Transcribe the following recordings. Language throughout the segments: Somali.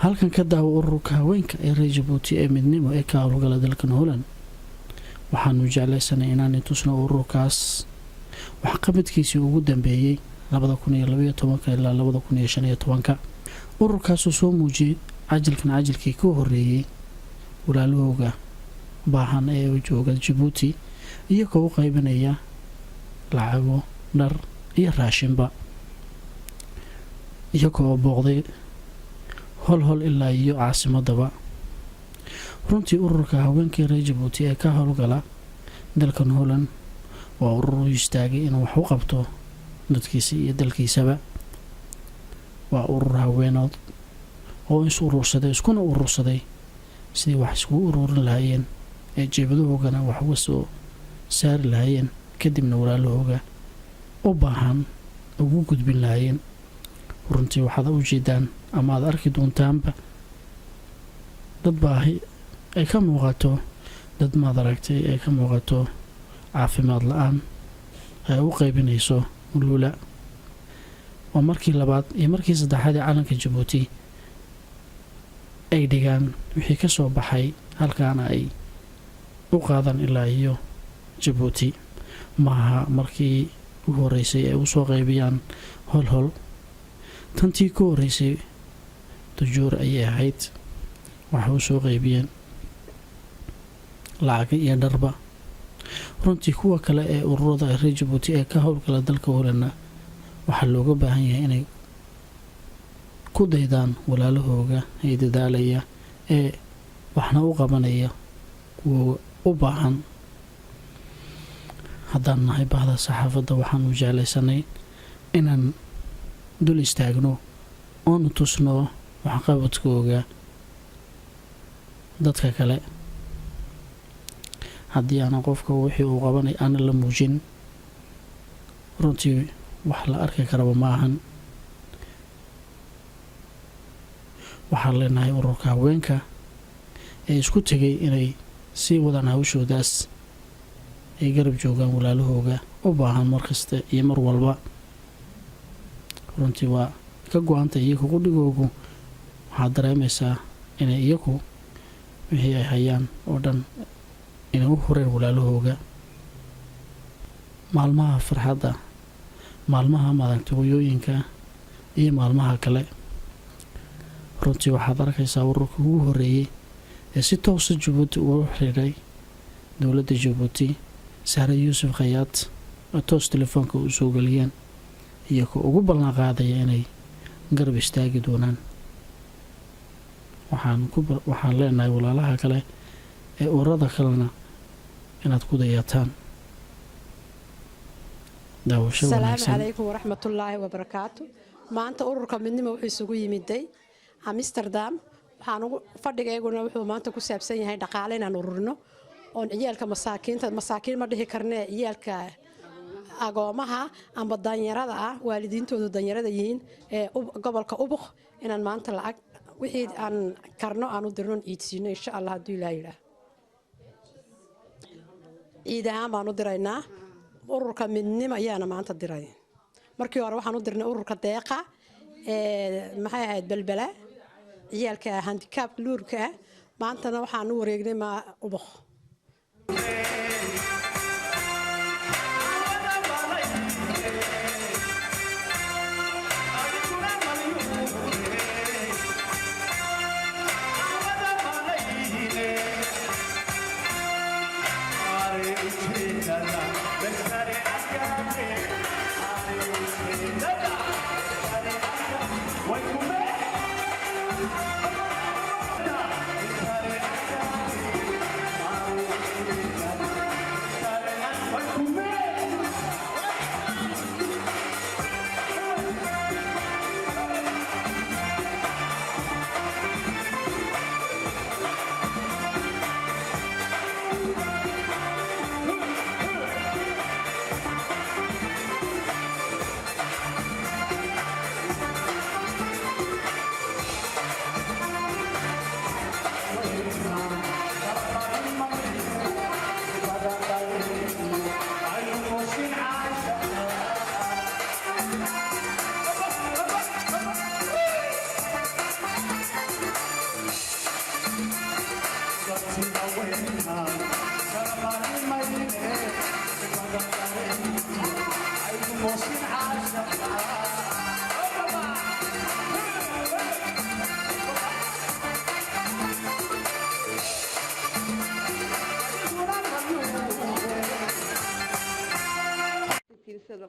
halkan ka daawo ururka haweenka ee reer Jabuuti ee midnimo ee ka howlgala dalkan Holland. waxaanu jeclaysanay inaan tusno ururkaas waxqabadkiisii ugu dambeeyay 2012 ilaa 2015. ururkaas soo muujiyay cajalkii ka horeeyay walaalahooga baahan ee jooga Jabuuti iyagoo u qaybinaya lacago, dhar iyo raashinba, iyagoo booqday hol ilaa iyo caasimadaba. runtii ururka haweenka reer Jabuuti ee ka howlgala dalkan Holland waa urur u istaagay inuu wax u qabto dadkiisa iyo dalkiisaba. waa urur haweenod oo iskuna urursaday sidii wax isku ururin lahaayeen ee jeebadahoogana wax uga soo saari lahaayeen, kadibna walaalahooga u baahan ugu gudbin lahaayeen. runtii waxaad u jeedaan ama aad arki doontaanba dad baahi ay ka muuqato, dad maad aragtay ay ka muuqato caafimaad la'aan ay u qaybinayso Lula. waa markii labaad iyo markii saddexaad ee calanka Jabuuti ay dhigaan wixii ka soo baxay halkaana ay u qaadan ilaa iyo Jabuuti. maaha markii ugu horeysay ay u soo qaybiyaan hol tantii ku horeysay tujuur ayay ahayd. waxay u soo qaybiyeen lacag iyo dharba. runtii kuwa kale ee ururada reer Jabuuti ee ka howlgala dalka Holland waxaa looga baahan yahay inay ku daydaan walaalahooga ee dadaalaya ee waxna u qabanaya kuwa u baahan. haddaan nahay bahda saxaafadda waxaanu jeclaysanay inaan dul istaagno oonu tusno waxqabadkooga dadka kale. haddii aanan qofka wixii uu qabanay aana la muujin, runtii wax la arki karaba ma ahan. waxaan leenahay ururka haweenka ee isku tegay inay sii wadaan hawshoodaas ay garab joogaan walaalahooga u baahan markasta iyo mar walba. runtii waa ka go-anta iyagu qudhigoogu. waxaad dareemaysaa inay iyagu wixii ay hayaan oo dhan inay u hureen walaalahooga. maalmaha farxadda, maalmaha madagtooyooyinka iyo maalmaha kale, runtii waxaad arkaysaa ururka ugu horeeyay ee si toosa Jabuuti ugu xiriiray dowladda Jabuuti, Sahra Yuusuf Khayaat, oo toos telefoonka u soo galiyeen iyagoo ugu ballan qaadaya inay garab istaagi doonaan. waxaan leenahay walaalaha kale ee ururada kalena inaad ku dayataan. asalaamu calaykum waraxmatullaahi wabarakaatu. maanta ururka midnimo wuxuu isugu yimiday Amsterdam. fadhigeyguna wuxuu maanta ku saabsan yahay dhaqaale inaan ururino oon ciyaalka masaakiin ma dhihi karnee ciyaalka agoomaha amba danyarada ah, waalidiintoodu danyarada yihiin ee gobolka Ubuk, inaan maanta lacag wixii aan karno aan u dirno iidsiino insha Allah hadduu Ilaahay yiraahdo. ciid ahaan baan u diraynaa. ururka midnimo ayaana maanta diray. markii hore waxaan u dirnay ururka deeqa maxay ahayd balbala ciyaalka handicap luurka. maantana waxaan u wareegnay Ubuk.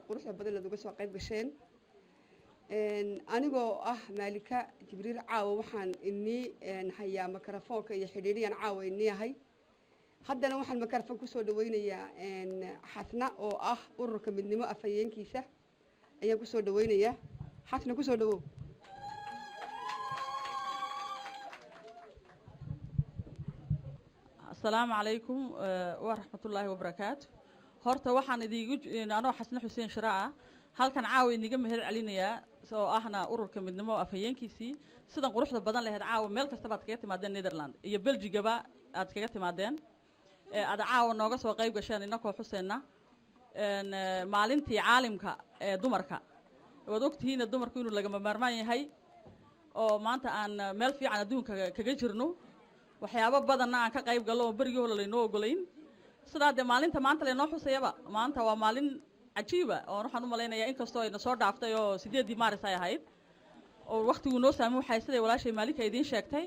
quruxda badan la uga soo qayb gasheen anigoo ah Maalika Jibriil Caawa waxaan inii hayaa mikrofoonka iyo xidhiidhiyan caawa inii ahay haddana waxaan mikrofoon ku soo dhaweynayaa xasna oo ah ururka midnimo afayeenkiisa ayaan ku soo dhaweynayaa xasna ku soo dhawow السلام عليكم ورحمة الله وبركاته horta waxaan idigu anoo xasna xuseen sharaaca halkan caawa iniga meher celinaya soo ahna ururka midnimo afhayeenkiisii sidan quruxda badan lahayd caawa meel kasta baad kaga timaadeen Netherland iyo Belgium aad kaga timaadeen aad caawa nooga soo qayb gasheen inakoo xuseena maalintii caalamka ee dumarka wad ogtihiin dumarku inuu laga maarmaan yahay oo maanta aan meel fiican adduunka kaga jirno waxyaabo badan aan ka qayb galo barigii hore leeno ogolayn sidaade maalinta maanta leenoo xusayaba maanta waa maalin cajiiba oo waxaan u maleynayaa in kastoo ay soo dhaaftay oo 8 Maaris ay ahayd oo waqtigu noo saameeyay sida walaashay Maalika idin sheegtay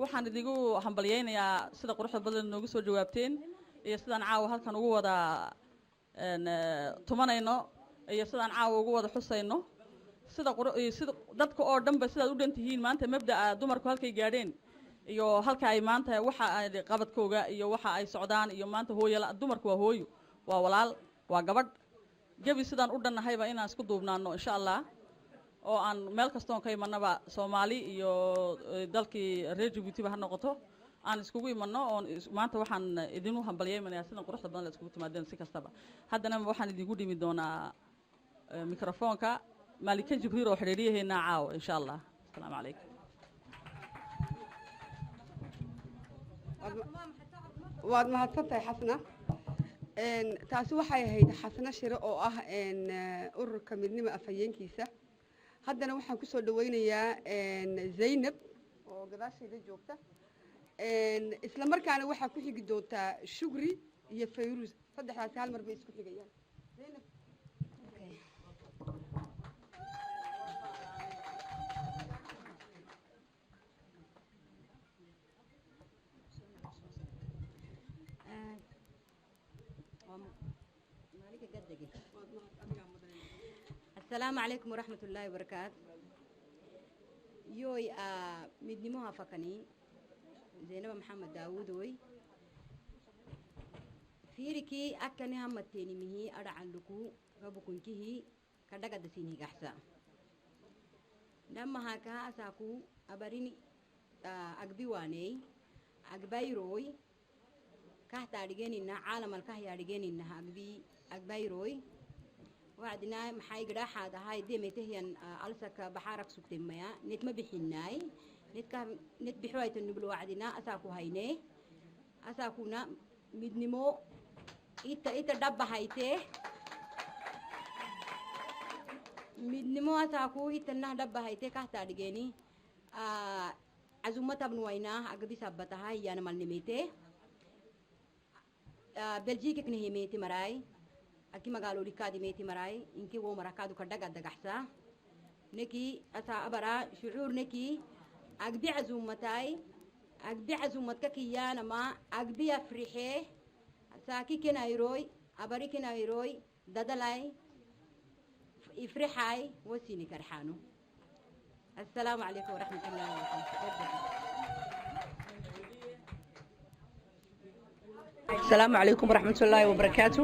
waxaan idigu hambalyeeynayaa sida quruxda badan noogu soo jawaabteen iyo sidaan caawa halkan ugu wada tumanayno iyo sidaan caawa ugu wada xusayno sida dadka oo dhanba sidaad u dhantihiin maanta mabda'a dumarku halkay gaadheen iyo halka ay maanta waxa ay qabadkooga iyo waxa ay socdaan iyo maanta hooyala dumarku waa hooyo waa walaal waa gabadh gabi sidaan u dhannahayba inaan isku duubnaano insha Allah oo aan meel kasto ka imanaba Soomaali iyo dalkii reer Djibouti ba ha noqoto aan iskugu imanno oo maanta waxaan idinu hambalyeeynayaa sidan quruxda badan la iskugu timaadeen si kastaba haddana waxaan idigu dhimi doonaa mikrofoonka Maalika Jibriil oo xiriiriyeena caawa insha Allah assalaamu calaykum waad mahadsantahay xasna taasi waxay ahayd xasna shire oo ah ururka midnimo afhayeenkiisa haddana waxaan ku soo dhaweynayaa Zaynab oo gadaasheeda joogta isla markaana waxaa ku xigi doontaa Shukri iyo Fayruz saddexdaas hal mar bay isku xigayaan Zaynab السلام عليكم ورحمة الله وبركاته يوي مدنموها فكني زينب محمد داوود وي فيركي أكني هم التاني مهي أرعن لكو ربكن كهي كدقة دسيني قحسا لما هكا أساكو أبريني أقبيواني أقبيروي كهتا رجينينا عالم الكهيا رجينينا أقبيروي وعدنا محاي قراحة هاي ديمي تهيان ألسك بحارك سكتين ميا نت ما بحناي نت بحواية النبل وعدنا أساكو هايني أساكونا مدنمو إتا دب هايته مدنمو أساكو إتا نه دب هايته كهتا رجيني عزومة بنوينا أقبي سبتها يانا مالنميته بلجيكك نهيميتي مراي أكيد مقالوا لي كادي ميتي مراي إنكي هو مركادو كردقة دقحسا نكي أتا أبرا شعور نكي أقبي عزومتاي أقبي عزومتك كيانا ما أقبي أفريحي ساكي كنايروي أبري كنايروي دادلاي إفريحاي وسيني كرحانو السلام عليكم ورحمة الله وبركاته السلام عليكم ورحمة الله وبركاته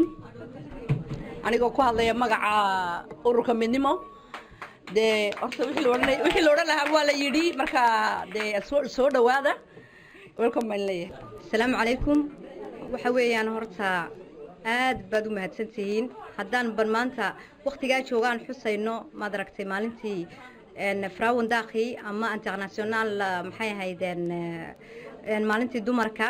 أنا ku hadlaya magaca ururka midnimo de horta wixii loo dhalaha waa la yiri marka de soo dhawaada welcome malay السلام عليكم waxa weeyaan horta aad baad u mahadsantihiin haddaan barmaanta waqtigaa joogaan xusayno maad aragtay maalintii Frauen Daaqi ama international maxay ahaydeen maalintii dumarka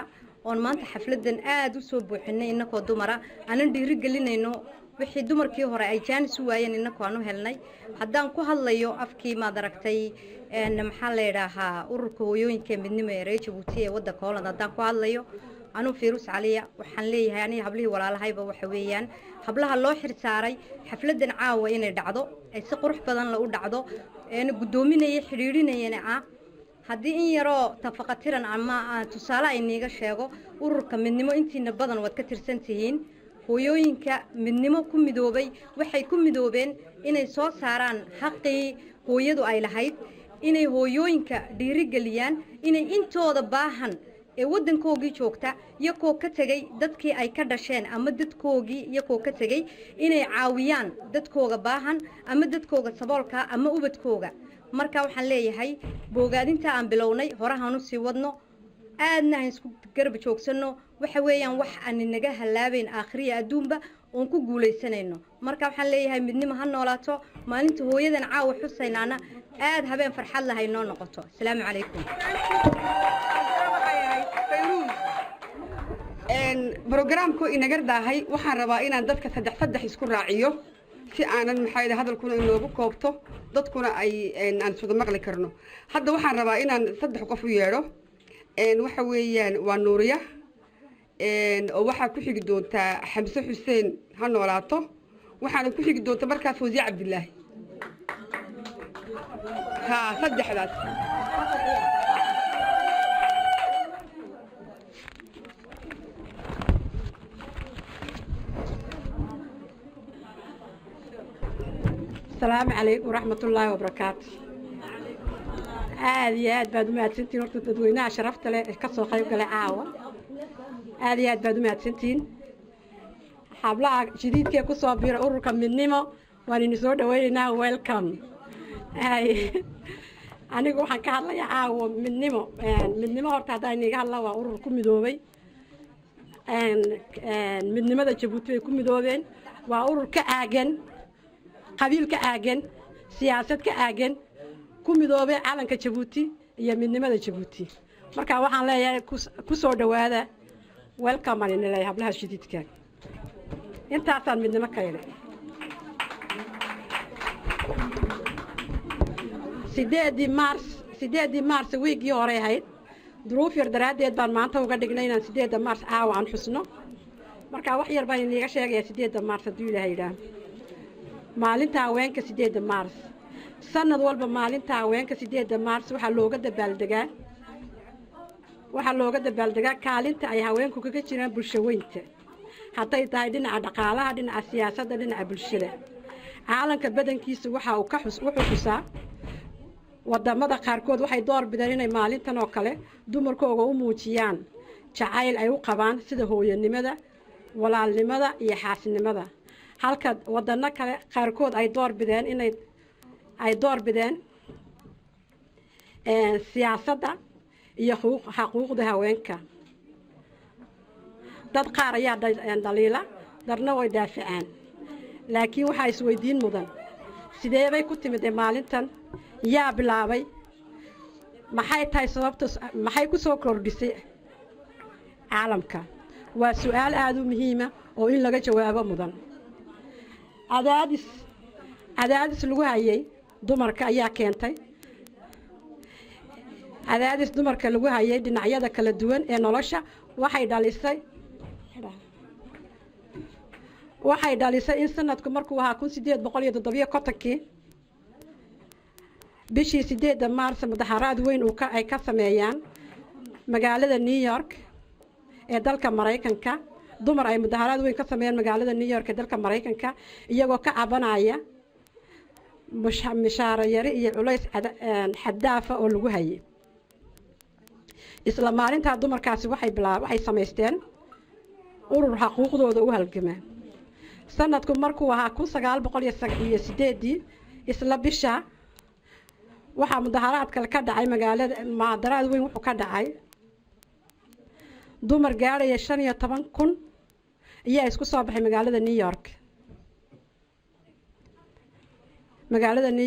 oon maanta xafladan aad u soo buuxinay inakoo dumara aanan dhiiri gelinayno wixii dumarkii hore ay jaanis u waayeen inakoo aan u helnay haddaan ku hadlayo afkii maad aragtay maxaa la yidhaahaa ururka hooyooyinka midnimo ee reer Djibouti ee waddanka Holland haddaan ku hadlayo anuu fiirus caliya waxaan leeyahay aniga hablihii walaalahayba waxa weeyaan hablaha loo xirsaaray xafladan caawa inay dhacdo ay si qurux badan la u dhacdo een gudoominaya xiriirinayna haddii in yaroo tafaqatiran ama tusaale ay niiga sheego ururka midnimo intiina badan waad ka tirsan tihiin hooyooyinka midnimo ku midoobay waxay ku midoobeen inay soo saaraan xaqii hooyadu ay lahayd inay hooyooyinka dhiirigeliyaan inay intooda baahan ee waddankoogii joogta iyagoo ka tegay dadkii ay ka dhasheen ama dadkoogii iyagoo ka tegay inay caawiyaan dadkooga baahan ama dadkooga saboolka ama ubadkooga marka waxaan leeyahay boogaadinta aan bilownay horahaan u sii wadno aadna aan isku garab joogsanno waxa weeyaan wax aan inaga halaabayn aakhiriya adduunba oon ku guulaysanayno marka waxaan leeyahay midnimo ha noolaato maalinta hooyadan caawa xusaynaana aad habeen farxad lahay noo noqoto asalaamu calaykum برنامجku inaga daahay waxaan rabaa inaan dadka saddex isku raaciyo si aanan maxay hadalkuna inoogu koobto dadkuna ay aan soo maqli karno hadda waxaan rabaa inaan saddex qof u yeero waxa weeyaan waa Nuuriya oo waxa ku xigi doonta Xamse Xuseen ha noolaato waxaana ku xigi doonta markaas Fawzi Cabdilaahi ha saddexdaas السلام عليكم ورحمة الله وبركاته. آديات بعد ما تنتين وقت تدوينها شرفت له كسر خيوك لعاوة. آديات بعد ما تنتين حبلا جديد كي كسر بير أوركم من نما ونسور دوينا ويلكم. أنا جو حكى الله يعاوة من نما من نما ارتداني قال الله وأوركم مدوبي. من نما ده جبوتي كم مدوبين وأورك أجن. qabiilka aagan siyaasadka aagan ku midoobay calanka Djibouti iyo midnimada Djibouti marka waxaan leeyahay ku soo dhawaada welcome aan leeyahay hablaha shididka intaasaan midnimo ka yeelay 8 Maars weekii hore ahayd duruuf yar daraadeed baan maanta uga dhignay inaan 8 Maars caawa aan xusno marka wax yar baan iniga sheegaya 8 Maars hadii Ilaahay yiraahdo maalinta haweenka 8 Maars sanad walba maalinta haweenka 8 Maars waxa looga dabaaldegaa kaalinta ay haweenku kaga jiraan bulshadeynta haday tahay dhinaca dhaqaalaha dhinaca siyaasadda dhinaca bulshada caalanka badankiisa waxa uu ka xusaa wadamada qaarkood waxay door bideen inay maalintan oo kale dumarkooda u muujiyaan jacayl ay u qabaan sida hooyanimada walaalnimada iyo xaasinimada halka wadana kale qaarkood ay door bideen siyaasadda iyo xuquuqda haweenka dad qaar ayaa dhaliila darna way daafacaan laakiin waxa isweydiin mudan sidee bay ku timid maalintan yaa bilaabay maxay tahay sababta maxay ku soo kordhisay caalamka waa su'aal aad u muhiim ah oo in laga jawaabo mudan cadaadis lagu hayay dumarka ayaa keentay cadaadis dumarka lagu hayay dhinacyada kala duwan ee nolosha waxay dhalisay in sanadku markuu ahaa 1870 bishii 8 Maars mudaharaad weyn ay ka sameeyaan magaalada New York ee dalka Mareykanka dumar ay mudaharaad weyn ka sameeyaan magaalada New York ee dalka Mareykanka iyagoo ka cabanaya mishaar yari iyo culays xad-dhaaf oo lagu hayay isla maalinta dumarkaasi waxay sameysteen urur xuquuqdooda u halgama sanadku markuu ahaa 1908 isla bisha waxa mudaharaad kale ka dhacay magaalada mudaharaad weyn wuxuu ka dhacay dumar gaaraya 15,000 ayaa isku soo baxay magaalada New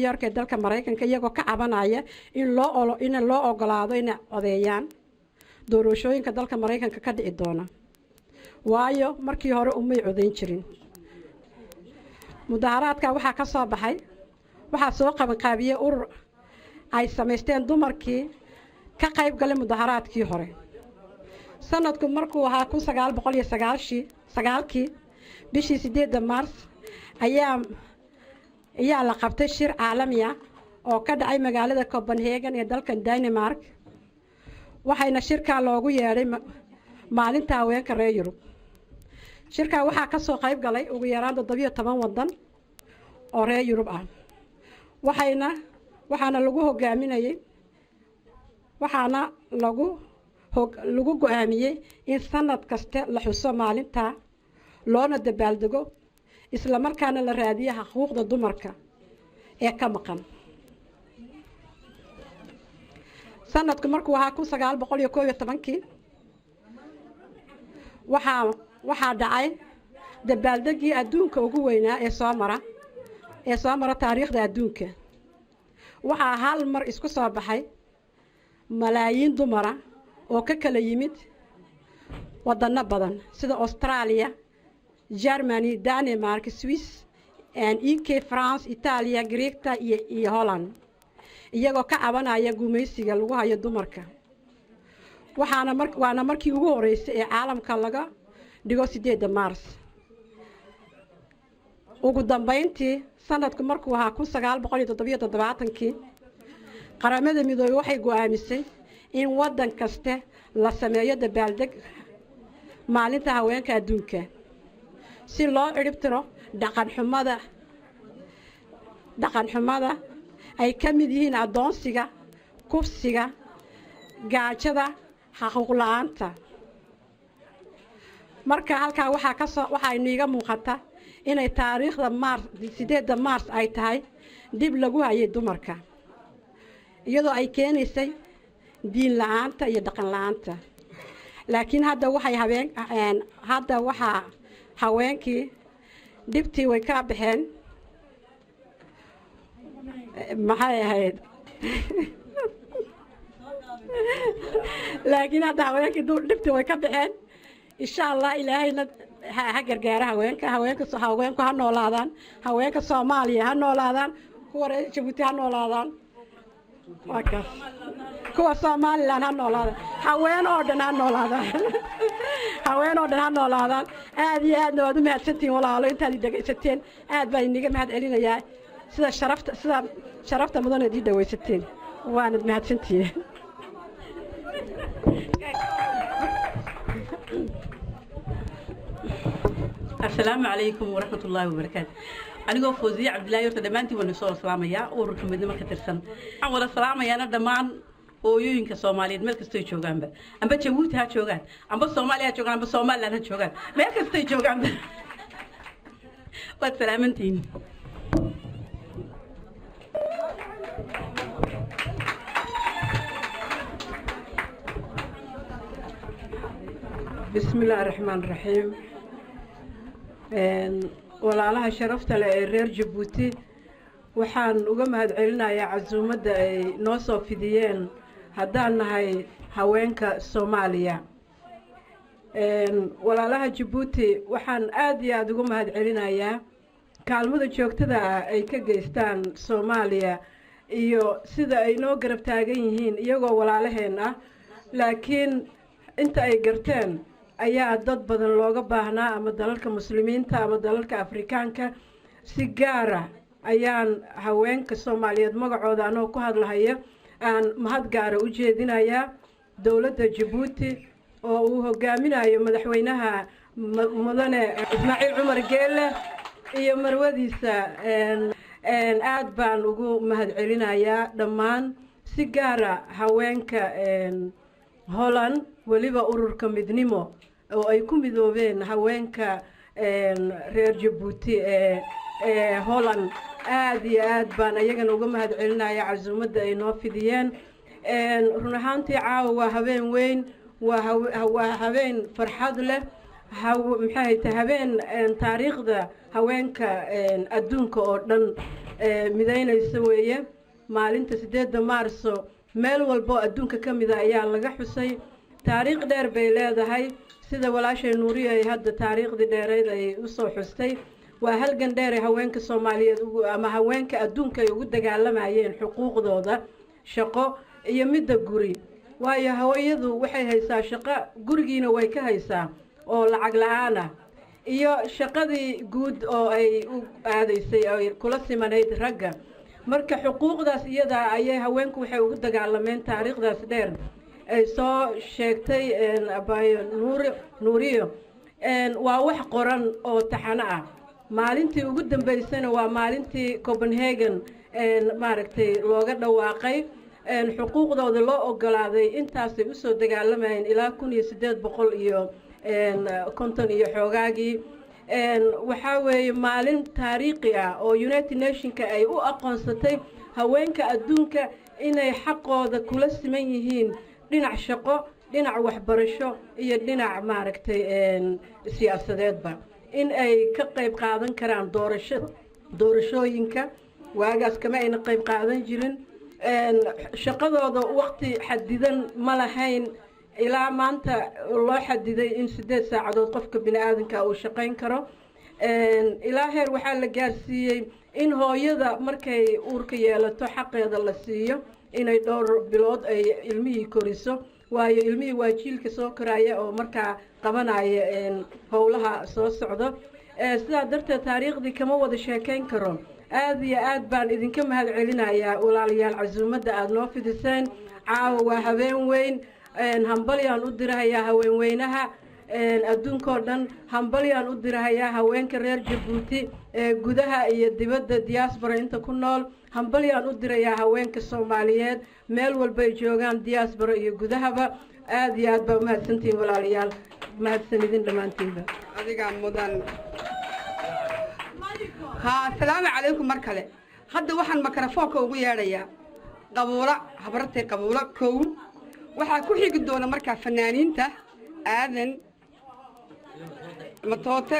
York ee dalka Mareykanka iyagoo ka cabanaya in loo ogolaado in odeeyaan doorashooyinka dalka Mareykanka ka dhici doona waayo markii hore umay codeyn jirin mudaharaadka waxa ka soo baxay waxa soo qabanqaabiyay urur ay sameysteen dumarkii ka qayb galay mudaharaadkii hore sanadku markuu ahaa 1999 bishii 8 Maars ayaa la qabtay shir caalami ah oo ka dhacay magaalada Copenhagen ee dalka Denmark waxayna shirka loogu yeeray maalinta haweenka reer Yurub shirka waxaa ka soo qayb galay ugu yaraan 17 wadan oo reer Yurub ah waxaana lagu hogaaminayay waxaana lagu go'aamiyay in sanad kasta la xuso maalinta loona dabaaldego isla markaana la raadiyo xuquuqda dumarka ee ka maqan sanadku markuu ahaa 1911 waxaa dhacay dabaaldegii adduunka ugu weynaa ee soo mara taariikhda adduunka waxaa hal mar isku soo baxay malaayiin dumara oo ka kala yimid wadano badan sida Australia, Germany, Denmark, Swiss, UK, France, Italia, Greece iyo Holland iyagoo ka cabanaya gumaysiga lagu hayo dumarka waana markii ugu horeysay ee caalamka laga dhigo 8 Maars ugu dambeyntii sanadku markuu ahaa 1977 qaramada midoobay waxay go'aamisay in wadan kasta la sameeyo dabaaldeg maalinta haweenka adduunka si loo ciribtiro dhaqan xumada ay ka mid yihiin adoonsiga kufsiga gaajada xaquuq la'aanta marka halka waxaa iniga muuqata inay taariikhda 8 Maars ay tahay dib lagu hayay dumarka iyadoo ay keenaysay diin la'aanta iyo dhaqan la'aanta laakiin hadda waxaa haweenkii dibtii way ka baxeen maxay ahayd laakiin hadda haweenkii dibtii way ka baxeen insha Allah ilaahayna ha gargaara haweenku ha noolaadaan haweenka Soomaaliya ha noolaadaan kuwa reer Jabuuti ha noolaadaan kuwa Soomaaliland ha noolaadaan haween oo dhan ha noolaadaan aad iyo aad waad u mahadsantihiin walaalo intaad dhageysateen aad baan iniga mahad celinayaa sida sharafta mudan ee dhageysateen waanad mahadsantihiin السلام عليكم ورحمة الله وبركاته. أنا فوزية عبد الله يرتدى مانتي ونسول السلام يا ورك مدينة كترسن. أول السلام يا أنا دمان ويوين كصومالي ملك استوي شوغان ب. أم بتشوت ها شوغان. أم بصومالي ها شوغان. أم بصومال لنا شوغان. ملك استوي شوغان. والسلامتين. بسم الله الرحمن الرحيم. walaalaha sharafta leh ee reer Jabuuti waxaan uga mahad celinayaa casuumadda ay noo soo fidiyeen haddaan nahay haweenka Soomaaliya walaalaha Jabuuti waxaan aad iyo aad uga mahad celinayaa kaalmada joogtada ah ay ka geystaan Soomaaliya iyo sida ay noo garab taagan yihiin iyagoo walaalaheen ah laakiin inta ay garteen ayaa dad badan looga baahnaa ama dalalka muslimiinta ama dalalka Afrikaanka si gaar ah ayaan haweenka Soomaaliyeed magacooda anoo ku hadlahaya aan mahad gaar u jeedinayaa dawladda Jabuuti oo uu hogaaminayo madaxweynaha mudane Ismaaciil Cumar Geelle iyo marwadiisa aad baan ugu mahad celinayaa dhammaan si gaar ah haweenka Holland waliba ururka midnimo oo ay ku midoobeen haweenka reer Jabuuti ee Holland aad iyo aad baan ayagana uga mahad celinayaa casuumadda ay noo fidiyeen run ahaantii caawa waa habeen weyn waa habeen farxad leh maxay tahay habeen taariikhda haweenka adduunka oo dhan midaynaysa weeye maalinta 8 Maarso meel walbo adduunka ka mid ah ayaa laga xusay taariikh dheer bay leedahay sida walaashay Nuuriye ay hadda taariikhdii dheereed ay u soo xustay waa halgan dheer ee haweenka Soomaaliyeed ama haweenka adduunka ay ugu dagaalamayeen xuquuqdooda shaqo iyo midda guri waayo hooyadu waxay haysaa shaqo gurigiina way ka haysaa oo lacag la-aan ah iyo shaqadii guud oo ay u aadaysay ay kula simanayd ragga marka xuquuqdaas iyada ayay haweenku waxay ugu dagaalameen taariikhdaas dheer ay soo sheegtay abayo nuuriyo waa wax qoran oo taxano ah maalintii ugu dambaysana waa maalintii Copenhagen maaragtay looga dhawaaqay xuquuqdooda loo ogolaaday intaasay u soo dagaalamayeen ilaa 1800 iyo konton iyo xoogaagii waxaa weeye maalin taariikhi ah oo United Nationska ay u aqoonsatay haweenka adduunka inay xaqooda kula siman yihiin dhinac shaqo dhinac waxbarasho iyo dhinac maaragtay siyaasadeedba in ay ka qayb qaadan karaan doorashooyinka waagaas kama ayna qayb qaadan jirin shaqadooda waqti xadidan ma lahayn ilaa maanta loo xadiday in 8 saacadood qofka bini'aadanka uu shaqayn karo ilaa heer waxaa la gaarsiiyey in hooyada markay uurka yeelato xaqeeda la siiyo inay dhowr bilood ay ilmihii koriso waayo ilmihii waa jiilka soo koraya oo markaa qabanaya howlaha soo socdo sidaa darteed taariikhdii kama wada sheekayn karo aad iyo aad baan idinka mahad celinayaa walaalayaal casuumadda aad noo fidiseen caawa waa habeen weyn hambalyaan u dirahayaa haweenweynaha adduunkoo dhan hambalyaan u dirahayaa haweenka reer Jabuuti ee gudaha iyo dibadda diaspora inta ku nool hambalyaan u dirayaa haweenka Soomaaliyeed meel walba ay joogaan diaspora iyo gudahaba aad iyo aad baa mahadsantiin walaalayaal mahadsanidin dhamaantiinba adiga mudan assalaamu calaykum mar kale hadda waxaan mikrofoonka ugu yeedhayaa qabuula habartay qabuula kow waxaa ku xigi doona markaa fanaaniinta aadan matoote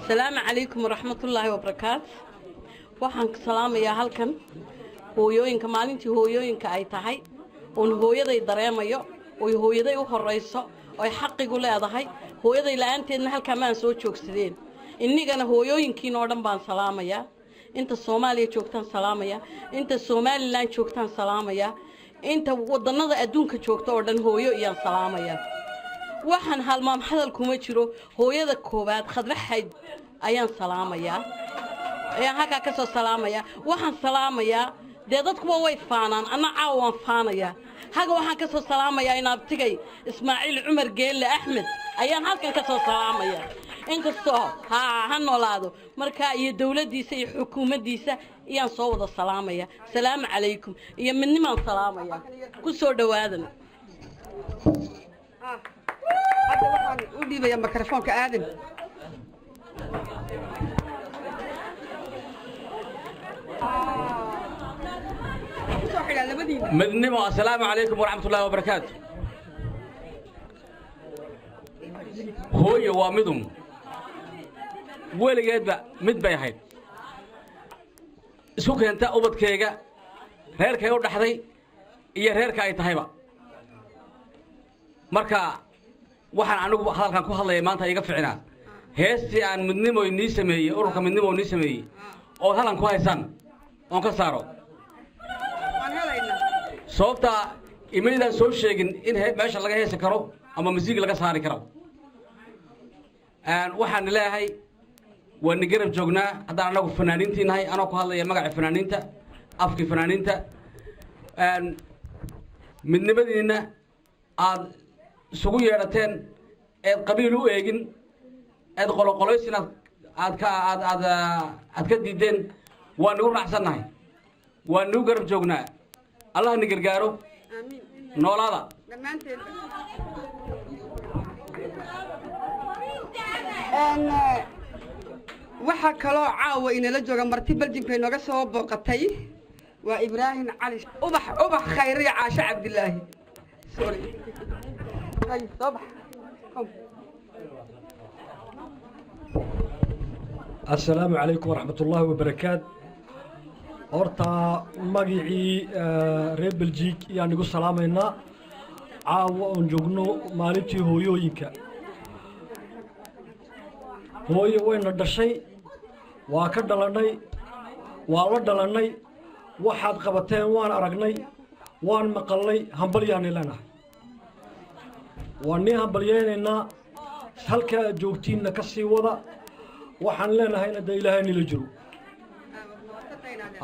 السلام عليكم ورحمة الله وبركاته waxaan ka salaamayaa halkan hooyooyinka maalintii hooyooyinka ay tahay oo hooyaday dareemayo oo hooyaday u horeyso oo xaqigu leedahay hooyaday la'aanteedna halka ma soo joogsadeen innigana hooyooyinkiin oo dhan baan salaamayaa inta Soomaaliya joogtaan salaamaya inta Somaliland joogtaan salaamaya inta wadannada adduunka joogto oo dhan hooyo iyaan salaamaya waxaan halmaam hadal kuma jiro hooyada koobaad khadraxayd ayaan salaamaya ayaan halka ka soo salaamaya waxaan salaamaya dadkuba way faanaan ana caawaan faanaya haga waxaan ka soo salaamaya inaabtigay Ismaaciil Umar Geelle Axmed ayaan halkan ka soo salaamaya inkastoo ha noolaado marka iyo dawladdiisa iyo xukuumaddiisa iyaan soo wada salaamaya salaamu calaykum iyo midnimaan salaamaya ku soo dhawaadan hadda waxaan u dhiibayaa mikrofoonka aadan midnimo assalaamu calaykum waraxmatullaahi wabarakaatu hooyo waa midum weligeedba mid bay ahayd isku keenta ubadkayga reerkay u dhaxday iyo reerka ay tahayba marka waxaan anigu hadalkan ku hadlaya maanta iga ficina heestii aan midnimo inii sameeyey ururka midnimo inii sameeyey oo halan ku haysan oon ka saaro sababta imaydaan soo sheegin in meesha laga heesi karo ama musiig laga saari karo waxaan leeyahay waan garab joognaa haddaan anagu fanaaniintii nahay anoo ku hadlaya magaca fanaaniinta afkii fanaaniinta midnimadiina aad isugu yeedhateen eed qabiil u eegin eed qoloqoloysin aad ka diideen waan nagu raacsannahay waan nagu garab joognaa allah ni gargaaro noolaada waxa kaloo caawa inala jooga marti baljinka inooga soo booqatay waa Ibraahim Cali ubax khayri Caasha Cabdilaahi sorry صباح السلام عليكم ورحمة الله وبركاته horta magicii reer Belgique ayaan ugu salaameynaa caawa oon joogno maalintii hooyooyinka hooyo wayna dhashay waa ka dhalanay waa la dhalanay waxaad qabateen waan aragnay waan maqalnay hambalyaanay leenahay waan nii hambalyaynaynaa halkaa aad joogtiinna ka sii wada waxaan leenahayna dee ilaahay nila jiro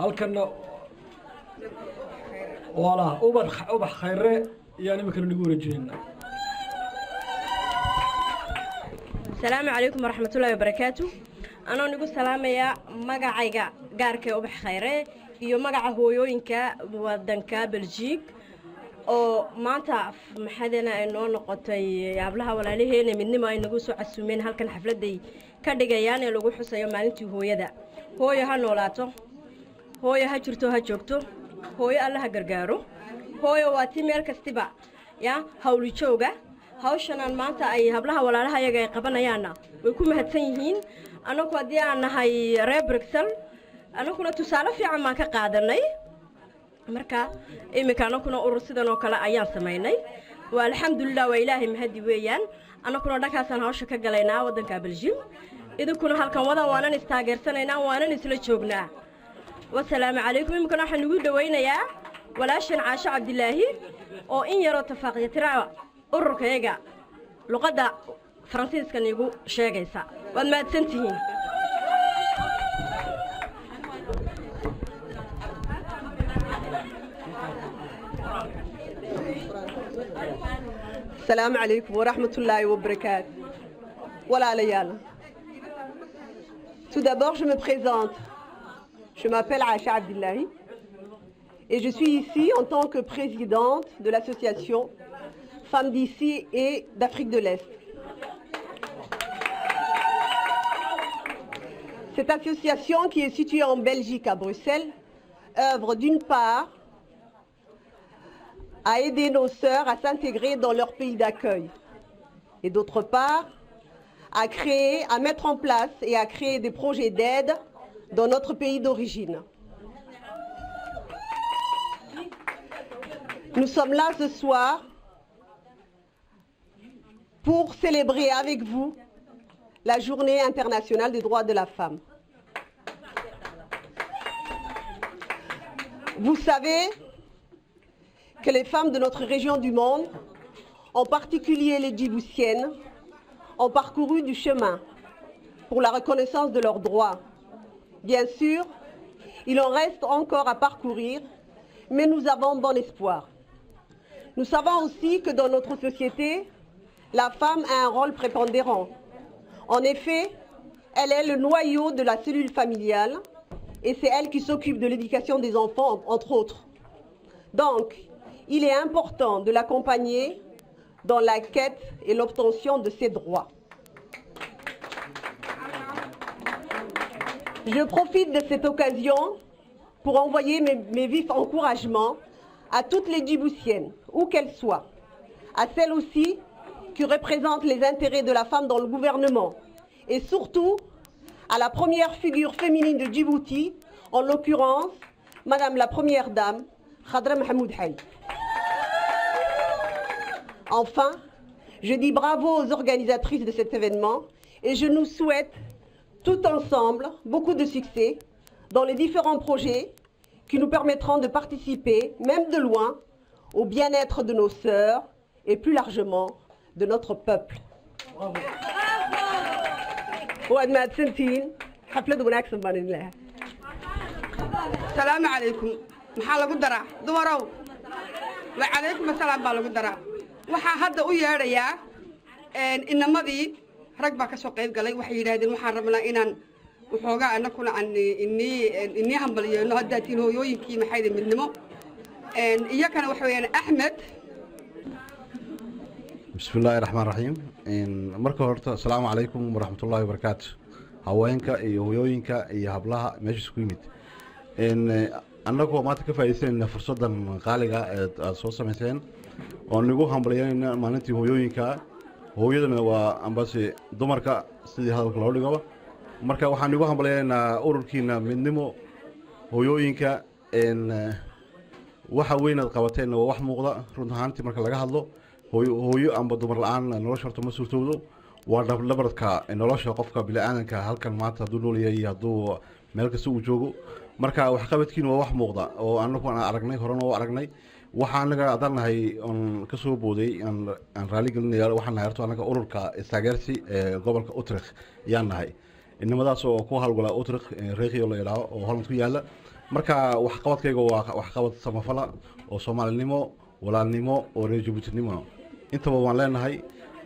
halkanna walaah ubax khayre ayaan iminkana nagu wareejinaynaa السلام عليكم ورحمة الله وبركاته أنا نقول سلام يا مجا جارك أبو خيره يو مجا هويوينك ودنك بلجيك أو ما تعرف محدنا إنه نقطة يابلها ولا ليه هنا مني ما نقول سو عسومين هل كان حفلة دي كده جياني لو جوح سيوم مالنتي هو يدا هو يهنولاته هو يهجرته هجوكته هو الله هجرجاره هو يواتي مركز تبع يا هولي شوجا hawshanan maanta ay hablaha walaalaha iyaga ay qabanayaana way ku mahadsan yihiin anagu hadii aan nahay reer Brussels anaguna tusaale fiican ma ka qaadanay marka imika anaguna urur sidan oo kale ayaan sameynay waa alxamdulillah waa ilaahay mahadi weeyaan anaguna dhankaasan hawsha ka galaynaa wadanka Belgium idinkuna halkan wadan waanan istaageersanaynaa waanan isla joognaa wassalaamu calaykum imika waxaan ugu dhaweynayaa walaashan Caasha Cabdilaahi oo in yaro tafaaqyo tiraa ururkayga luqadda faransiiska nigu sheegaysa waad mahadsantihiin السلام عليكم ورحمة الله وبركاته ولا ليال. Tout d'abord, je me présente. Je m'appelle Aïcha Abdillahi et je suis ici en tant que présidente de l'association Femmes d'ici et d'Afrique de l'Est. Cette association qui est située en Belgique à Bruxelles œuvre d'une part à aider nos sœurs à s'intégrer dans leur pays d'accueil et d'autre part à mettre en place et à créer des projets d'aide dans notre pays d'origine. Nous sommes là ce soir pour célébrer avec vous la Journée internationale des droits de la femme. Vous savez que les femmes de notre région du monde, en particulier les Djiboutiennes, ont parcouru du chemin pour la reconnaissance de leurs droits. Bien sûr, il en reste encore à parcourir, mais nous avons bon espoir. Nous savons aussi que dans notre société, la femme a un rôle prépondérant. En effet, elle est le noyau de la cellule familiale et c'est elle qui s'occupe de l'éducation des enfants, entre autres. Donc, il est important de l'accompagner dans la quête et l'obtention de ses droits. Je profite de cette occasion pour envoyer mes vifs encouragements à toutes les Djiboutiennes, où qu'elles soient, à celles aussi qui représentent les intérêts de la femme dans le gouvernement, et surtout à la première figure féminine de Djibouti, en l'occurrence, Madame la Première Dame, Khadra Mahmoud Haï. Enfin, je dis bravo aux organisatrices de cet événement et je nous souhaite tout ensemble beaucoup de succès dans les différents projets qui nous permettront de participer, même de loin, au bien-être de nos sœurs et plus largement de notre peuple. Bravo. السلام عليكم maxaa lagu daraa dumarow wa calaykum asalaam baa lagu daraa waxaa hadda u yeedhayaa inamadii rag baa ka soo qayb galay waxay yidhaahdeen waxaan rabnaa inaan waxoogaa annakuna aan inii hambalyeeno haddaa tiin hooyooyinkii maxayda midnimo iyakana waxa weeyaan axmed بسم الله الرحمن الرحيم marka horta assalaamu calaykum waraxmatullaahi wabarakaatu haweenka iyo hooyooyinka iyo hablaha meesha isku yimid annagoo maanta ka faa'iidaysanayna fursaddan qaaliga ee aad soo samayseen oo nagu hambalyeynayna maalintii hooyooyinka hooyadana waa ambasi dumarka sidii hadalka loo dhigaba marka waxaan nagu hambalyeynaynaa ururkiina midnimo hooyooyinka waxa weyn aad qabateenna waa wax muuqda run ahaantii marka laga hadlo hooyo amba dumar la'aan nolosha horta ma suurtoodo waa dhabarka nolosha qofka bini'aadanka halkan maanta hadduu nool yahay hadduu meel kasta uu joogo marka waxqabadkiina waa wax muuqda oo anagu aan aragnay horena oo aragnay waxaa anaga adanahay on ka soo booday aan raali gelinaya waxaan nahay horta anaga ururka istaageersi ee gobolka Utrecht yaan nahay inamadaas oo ku hawlgala Utrecht reeqiyo la yiraahdo oo Holland ku yaala marka waxqabadkayga waa waxqabad samafala oo Soomaalinimo walaalnimo oo reer Jabuutinimo intaba waan leenahay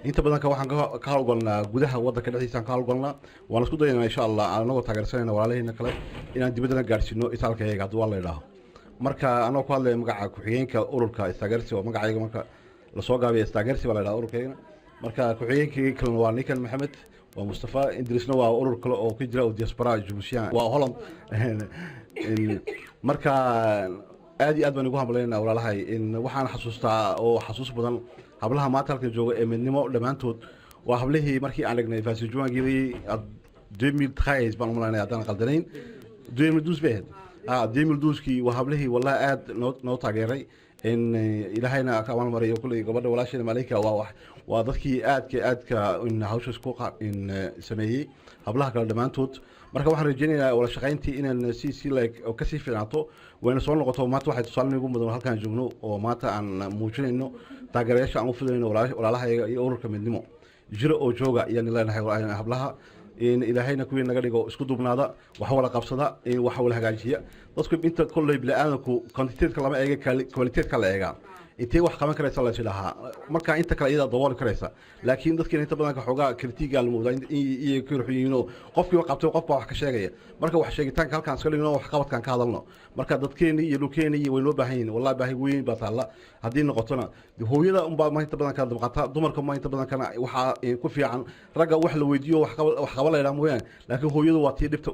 inta badan ka waxaan ka hawlgalnaa gudaha waddanka dhexdiisa ka hawlgalnaa waan isku dayaynaa insha Allah anagoo taageersanayna walaalahayna kale inaan dibadda gaarsiino isaalkayga haddii waa la yiraahdo marka anoo ku hadlay magaca ku-xigeenka ururka istaageersi oo magacayga marka la soo gaabiyo istaageersi baa la yiraahdaa ururkayga marka ku-xigeenkii kalena waa ninkan Maxamed waa Mustafa Idrisna waa urur kale oo ka jira oo diaspora Jabuutiyan waa Holland marka aad iyo aad baan ugu hambaleynayaa walaalahay in waxaan xasuustaa oo xasuus badan hablaha maanta halka jooga ee midnimo dhamaantood waa hablihii markii aan dhignay faasijuwaangii 2013 baan u maleynayaa haddaan qaldanayn 2012 bay ahayd 2012kii waa hablihii wallahi aad noo taageeray in ilaahayna ka amaan mariyo kulli gabadha walaashayna Malika waa dadkii aadka in hawshaas ku sameeyay hablaha kala dhamaantood marka waxaan rajaynayaa wala shaqayntii inaan si like oo ka sii fiicnaato wayna soo noqoto maanta waxay tusaale ugu mudan halkaan joogno oo maanta aan muujinayno taageerayaasha aan u fidayno walaalahayaga iyo ururka midnimo jira oo jooga iyaan ilaahay hablaha in ilaahayna kuwii naga dhigo isku dubnaada wax wala qabsada in wax wala hagaajiya dadku inta kulay bilaadanku quantity-ka lama eega quality-ka la eega intee wax qaban karaysa la ilaha marka inta kale iyada dabool karaysa laakiin dadkii inta badan ka xogaa kritiga la muuqda iyo ku ruxiyino qofkii qabtay qofba wax ka sheegaya marka wax sheegitaanka halkaan iska dhigno wax qabadkan ka hadalno marka dadkeena iyo lukeena way loo baahan yihiin wallahi baahi weyn baa taala hadii noqotona hooyada un baa inta badan ka dabqata dumarka ma inta badan kana waxa ku fiican ragga wax la weydiyo wax qaba la mooyaan laakiin hooyadu waa tii dhibta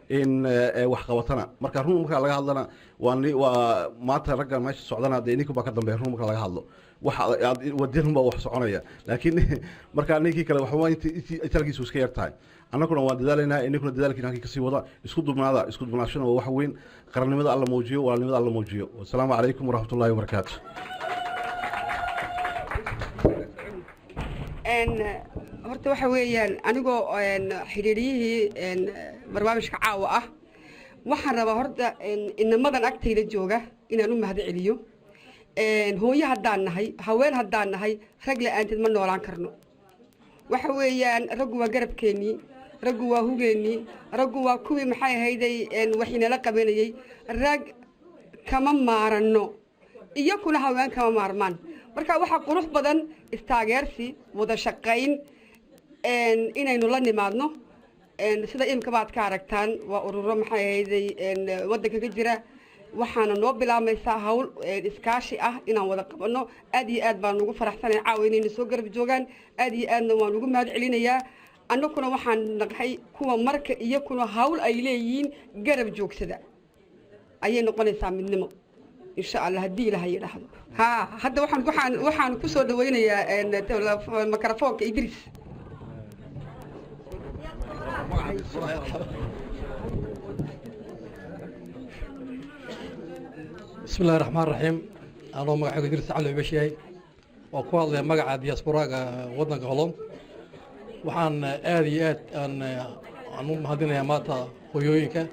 in wax qabatana marka run marka laga hadlana waa maanta ragga meesha socdana deeniku ba ka dambeeyay run marka laga hadlo waxa wadin ba wax soconaya laakiin marka ninkii kale wax waa intii iska yartahay annaguna waan dadaalnaa inaguna dadaalkiina ka sii wada isku dubnaashana waa wax weyn qarannimada alla muujiyo walaalnimada alla muujiyo wassalaamu calaykum waraxmatullaahi wabarakaatuh horta waxa weeyaan anigoo xiriiriyihii barnaamijka caawa ah waxaan rabaa horta inamadan agtayda jooga inaan u mahad celiyo hooyo haddaan nahay haween haddaan nahay rag la-aanteed ma noolaan karno waxa weeyaan raggu waa garabkeennii raggu waa hugeennii raggu waa kuwii maxay ahayday waxinala qabanayay rag kama maaranno iyo kuna haween kama maarmaan marka waxaa qurux badan istaageersi wada shaqayn inaynu la nimaadno sida imka baad ka aragtaan waa ururo maxay ahayday waddanka ka jira waxaana noo bilaamaysaa hawl iskaashi ah inaan wada qabanno aad iyo aad baan ugu faraxsanahay caawa inayna soo garab joogaan aad iyo aadna waan ugu mahad celinayaa annaguna waxaan naqhay kuwa marka iyo kuna hawl ay leeyihiin garab joogsada ayay noqonaysaa midnimo insha Allah haddii ilaahay yidhaahdo hadda waxaan ku soo dhawaynayaa mikrofoonka Idris بسم الله الرحمن الرحيم أنا مقعد إدريس علي بشيء وقال لي مقعد دياسبورا ودنا قلم وحن آديات أن هذين يا ماتا هيوينك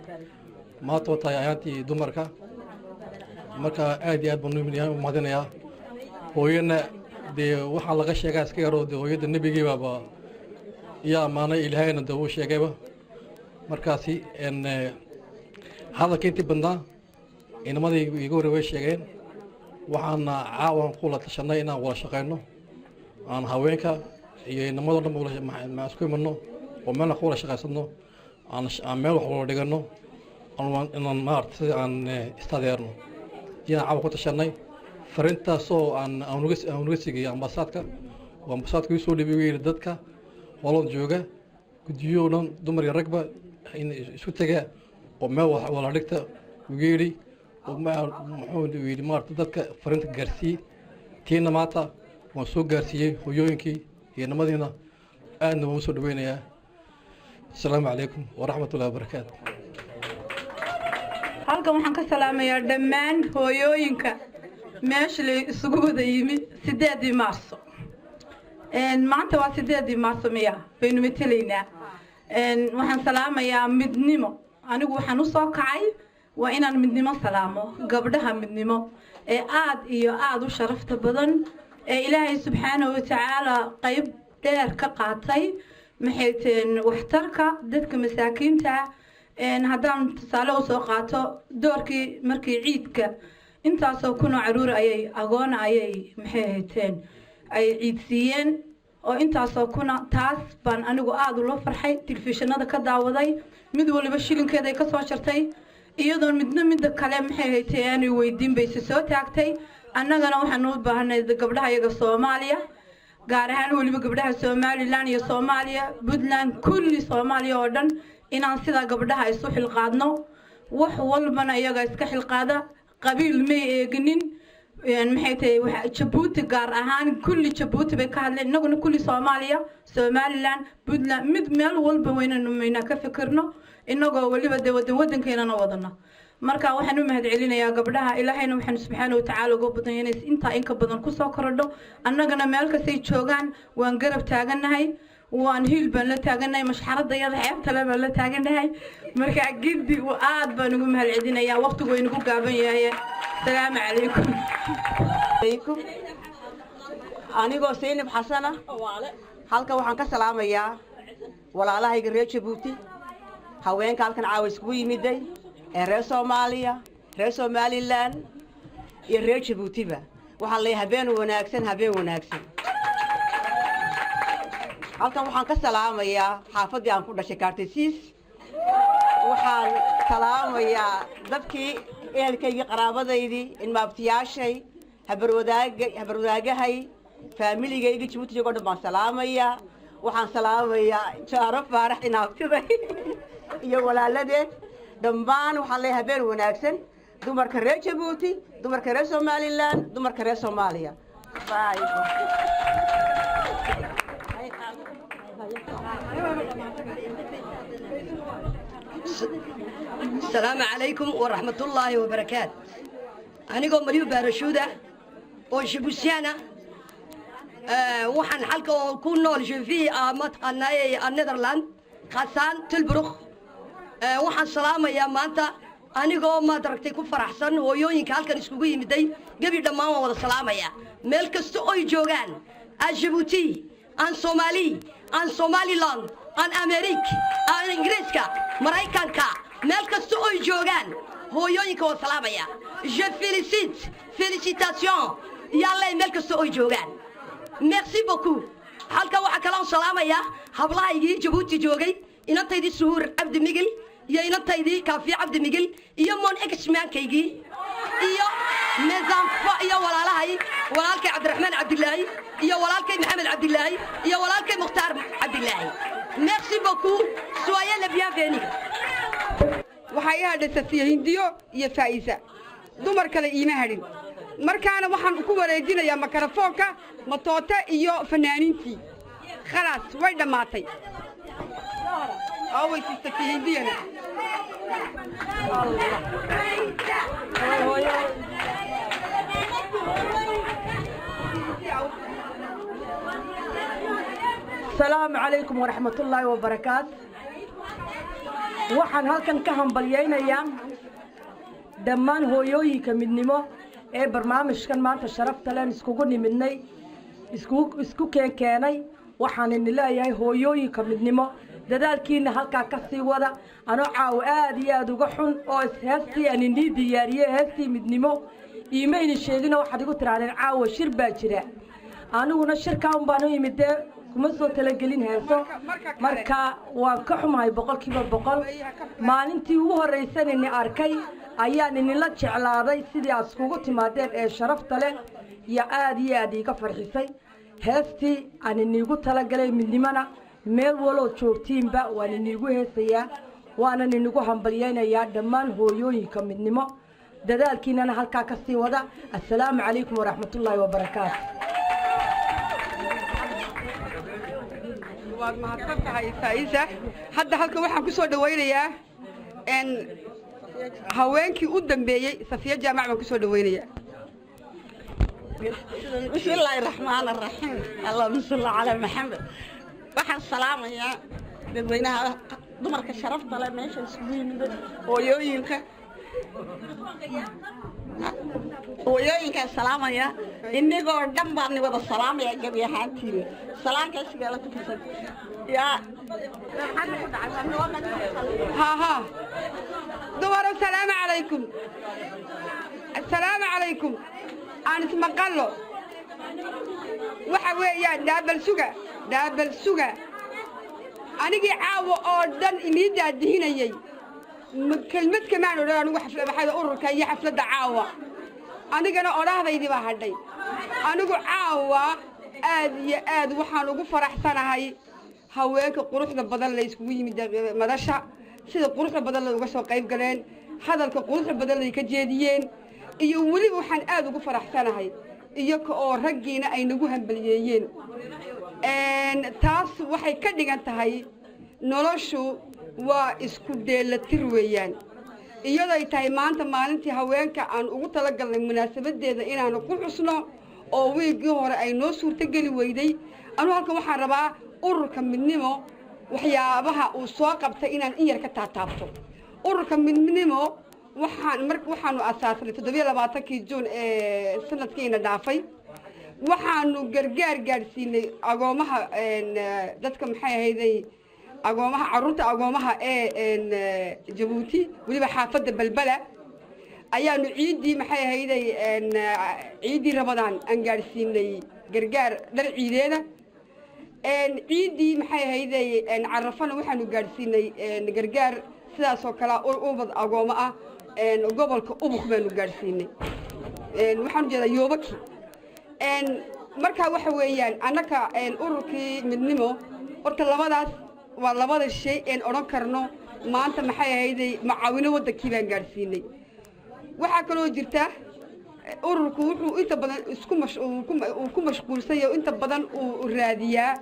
ماتا تايانتي دمركا مركا آديات بنو من يوم هذين يا هوينا دي وحن لقى شيء كاس كيرو دي هويد النبي جيبا يا مانا إلهينا دو شيء جيبا مركاسي إن هذا كنت بندا إنما يقول ويش يجين وحنا عاون قولة تشنّي إنا ولا شقينا عن هواينك إنما ده نقول ما أسكت منه وما نقول شقينا عن مال وحول دجنا عن مارت عن استدارنا جينا عاون تشنّي فرنتا سو عن أونغسيجي عن بساتك وعن بساتك يسول بيجي ردتك ولون جوجا كديونن دمر الركبة إن شو تجا وما ولا ركته وجيري وما محمود ويلي مارت dadka farinta gaarsiiyay tiina maanta waan soo gaarsiiyay hooyooyinkii iyo namadina aadna waan soo dhaweynayaa assalaamu calaykum waraxmatullaahi wabarakaatu halkan waxaan ka salaamayaa dhammaan hooyooyinka meesha la isugu wada yimi 8 maarso maanta waa 8 maarso miya baynu metelaynaa waxaan salaamayaa midnimo anigu waxaan u soo kacay waa inaan midnimo salaamo gabdhaha midnimo ee aad iyo aad u sharafta badan ee ilaahay subxaanahu watacaala qayb dheer ka qaatay maxay teen waxtarka dadka masaakiinta haddaan tusaale usoo qaato doorkii markii ciidka intaasoo kunoo caruur ayay agoona ayay maxay hayteen ay ciidsiiyeen oo intaasoo kuna taas baan anigu aad ula farxay telefishinada ka daawaday mid waliba shilinkeeda ay ka soo jartay iyadoon midda kale maxay haytay aanay weydiin bayse soo taagtay annagana waxaan u baahanay gabdhaha iyaga Soomaaliya gaar ahaan waliba gabdhaha Somaliland iyo Soomaaliya Puntland kulli Soomaaliya oo dhan inaan sida gabdhaha isu xilqaadno wax walbana iyaga iska xilqaada qabiil ma eeginin maxay tahay waxa Djibouti gaar ahaan kulli Djibouti bay ka hadleen inaguna kulli Soomaaliya Somaliland Puntland mid meel walba weynana ka fikirno inagoo waliba wadankeena wadana marka waxaan u mahad celinayaa gabdhaha ilaahayna waxaan subxaanahu wa ta'aala ugu badanaynay inta in ka badan ku soo korodho annagana meel ka sii joogan waan garab taaganahay waan hiil baan la taaganahay mashxarada yada xeebta baan la taaganahay marka gidi aad baan ugu mahad celinayaa waqtigu way nagu gaaban yahay salaamu calaykum anigoo Seynab Xasana halka waxaan ka salaamayaa walaalahayga reer Djibouti haweenka halkan caawis ku yimiday reer Soomaaliya reer Somaliland iyo reer Djibouti ba waxaan leeyahay habeen wanaagsan halkan waxaan ka salaamayaa xaafadii aan ku dhashay Kaartisiis waxaan salaamayaa dadkii ehelkayga qaraabadaydii in maabtiyaashay habarwadaagahay familigayga Djibouti joogo dhan baan salaamayaa waxaan salaamayaa Jaaro Faarax inaabtiday iyo walaaladeed dhammaan waxaan leeyahay habeen wanaagsan dumarka reer Djibouti dumarka reer Somaliland dumarka reer Soomaaliya السلام عليكم ورحمة الله وبركاته أنا قوم مليو بارشودة وشبوسيانا وحن حلقة وكون نول في متقنا النذرلاند خاصان تلبرخ وحن سلامة يا مانتا أنا قوم ما دركتي كفر أحسن ويوين كالكن اسكوي مدي قبل دماغ ولا سلامة يا ملك استوي جوجان الجيبوتي أن صومالي أن صوماليلاند أن أمريك أن إنجليزكا مرايكانكا ملك استوي جوجان هو يوين كوا سلامة يا je félicite félicitations يلا ملك استوي جوجان merci beaucoup halka waxa kala salaamaya hablaha igi Djibouti joogay inantaydi Suhur Abdi Migil iyo inantaydi Kaafi Abdi Migil iyo mon ex-maankaygi iyo nizaamka iyo walaalkay Cabdiraxmaan Cabdilaahi iyo walaalkay Maxamed Cabdilaahi iyo walaalkay Mukhtaar Cabdilaahi merci beaucoup soyez les bienvenus waxay ahayd Safiya Hindiyo iyo Faa'iisa dumar kale iima hadin markaana waxaan ku wareejinayaa makarafoonka matoote iyo fanaaniintii khalaas way dhamaatay away Safiya Hindiyana السلام عليكم ورحمة الله وبركاته waxaan halkan ka hambalyeynaya dhammaan hooyooyinka midnimo ee barnaamijkan maanta sharafta leh iskugu nimidnay isku keenay waxaan leeyahay hooyooyinka midnimo dadaalkiina halka ka sii wada ano caaw aad iyo aad uga xun oo heestii aan indii diyaariyay heestii midnimo iimayl sheegina waxaad igu tiraadeen caaw shir baa jira aniguna shirkaan baan u yimidee kuma soo talagelin heeso marka waan ka xumahay 100% maalintii ugu horeysanay arkay ayaan inila jeclaaday sidii aad iskugu timaadeen ee sharafta leh iyo aad iga farxisay heestii aan inigu talagalay midnimana meel walo joogtiinba waan inigu heesayaa waana inigu hambalyeynayaa dhammaan hooyooyinka midnimo dadaalkiinana halka ka sii wada assalaamu calaykum waraxmatullaahi wabarakaatuh waad mahadsantahay Faa'iisa hadda halka waxaan ku soo dhaweynayaa haweenkii u dambeeyay Safiya Jaamac baan ku soo dhaweynayaa بسم الله الرحمن الرحيم اللهم صل على محمد waxaan salaamayaa dadweynaha dumarka sharafta leh meesha isugu yimid hooyooyinka salaamaya inagoo dhan baan wada salaamaya gabi ahaantiina salaankaasiga la tukasan yaa ها دور السلام عليكم أنا اسمع قلو waxa weeyaan daabal suga anigii caawo oo dhan inii daadihinayay kelmad kamaan odhan anigu xaflada ururka iyo xafladda caawa anigana odhahdaydii baa hadhay anigu caawa aad iyo aad waxaan ugu faraxsanahay haweenka quruxda badan la isugu yimid madasha sida quruxda badan la uga soo qayb galeen hadalka quruxda badan la ka jeediyeen iyo weliba waxaan aad ugu faraxsanahay iyaga oo raggiina ay nagu hambaliyeeyeen taas waxay ka dhigan tahay noloshu waa isku dheelatir weeyaan iyadoo ay tahay maanta maalintii haweenka aan ugu talagalnay munaasabadeeda inaanu ku xusno oo wiigii hore ay noo suurtogeli weyday anuu halkan waxaan rabaa ururka midnimo waxyaabaha uu soo qabtay inaan in yar ka taataabto ururka midnimo waxaanu asaasnay 27 juun ee sanadkiina dhaafay waxaanu gargaar gaarsiinay agoomaha dadka maxay ahaydey agoomaha caruurta agoomaha ee Jabuuti waliba xaafadda balbala ayaanu ciidii maxay ahaydey ciidii Ramadaan aan gaarsiinay gargaar dhar ciideena ciidii maxay ahaydey carafana waxaanu gaarsiinay gargaar sidaas oo kala ubad agooma ah gobolka ubuk baanu gaarsiinay waxaan jeedaa yoobaki marka waxa weeyaan annaka ururkii midnimo horta labadaas waa labada shay aan odhan karno maanta maxay ahaydey macaawino wadankii baan gaarsiinay waxaa kaloo jirta ururku wuxuu inta badan ku mashquulsan yahay inta badan uu raadiyaa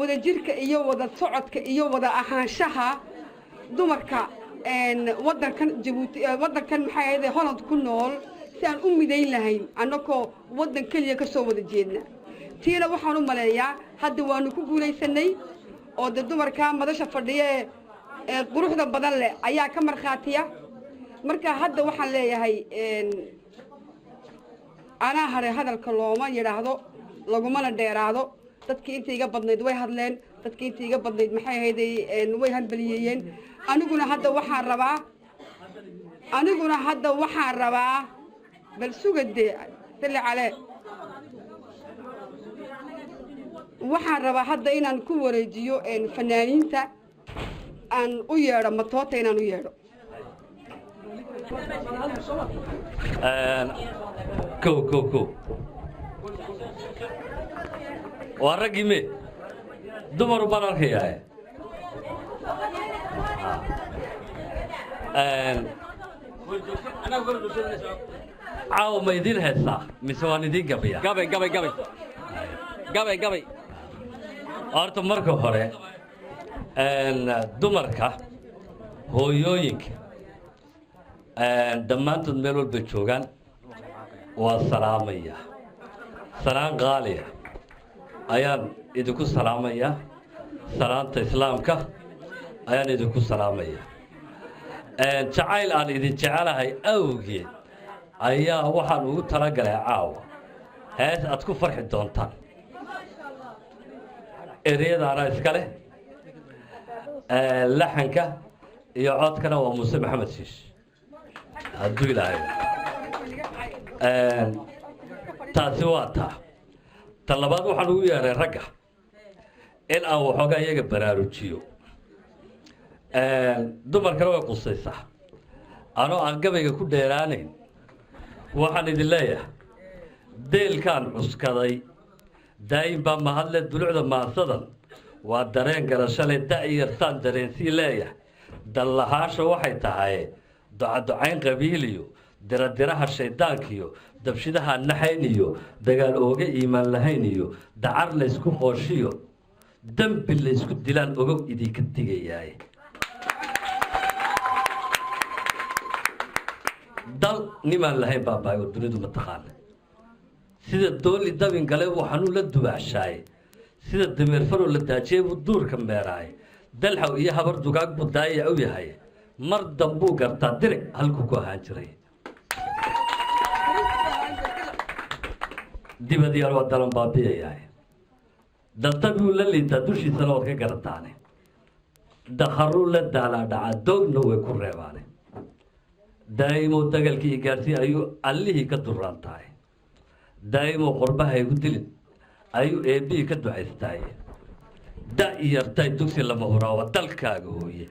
wada jirka iyo wada socodka iyo wada ahaanshaha dumarka wadankan Jabuuti wadankan maxay ahayd Holland ku nool si aan u midayn lahayn annagoo wadan kaliya ka soo wada jeedna tiina waxaan u maleeyaa hadda waanu ku guuleysanay oo dumarka madasha fadhiye ee quruxda badan leh ayaa ka marxaatiya marka hadda waxaan leeyahay ana hare hadalka looma yiraahdo lagumana dheeraado dadkii inta iga badnayd way hadleen dadkii inta iga badnayd maxay ahayd way hanbaliyeen aniguna hadda waxaan rabaa bal sugade tali cale waxaan rabaa hadda inaan ku wareejiyo fanaaniinta aan u yeedho matoota inaan u yeedho ko waa raggii me dumaru baan arkayaa caawa ma idin heestaa mise waan idin gabayaa gabay horta marka hore dumarka hooyooyinka dhammaantood meel walba joogaan waa salaamaya salaan qaaliya ayaan idinku salaamaya salaanta islaamka ayaan idinku salaamaya jacayl aan idin jecelahay awgeed ayaa waxaan ugu talagalay caawa hees aad ku farxi doontaan ereyadaana iska leh laxanka iyo codkana waa muuse maxamed shiish hadduu ilaahay taasi waa taa ta labaad waxaan ugu yeeray ragga in aan waxoogaa iyaga baraarujiyo dumarkana way qusaysaa anoo aan gabayga ku dheeraanayn waxaan idin leeyahay deelkaan cuskaday daayin baa mahadle dulucda maasadan waa dareen garashale da'yartaan dareensii leeyahay dallahaasha waxay tahay ducaducayn qabiiliyo diradiraha shayddaankiyo dabshidaha naxayn iyo dagaal ooga iimaan lahayn iyo dacar laysku qooshiyo dembi laysku dilaan ogog idinka digayaay dal nimaan lahayn baabaayo dunidu mataqaana sida dooli dabin gale buu xanuun la dubaaxshaay sida dameer faroo la daajiyey buu duurka meeraay dalxaw iyo habar dugaag buu daaya u yahay mar dambuu gartaa diric halkuu ku ahaan jiray dibadyaal waa dalan baabiyayahay daltabuu la liitaa dushiisana waad ka garataane dakharuu la daalaa dhaca doogna way ku reebaane daa'imow dagalkii i gaadhsii ayuu allihii ka durraan tahay daa'imow qorbaha igu dilin ayuu eebbihii ka ducaystaay da yartay dugsi lama huraa waa dalkaaga hooye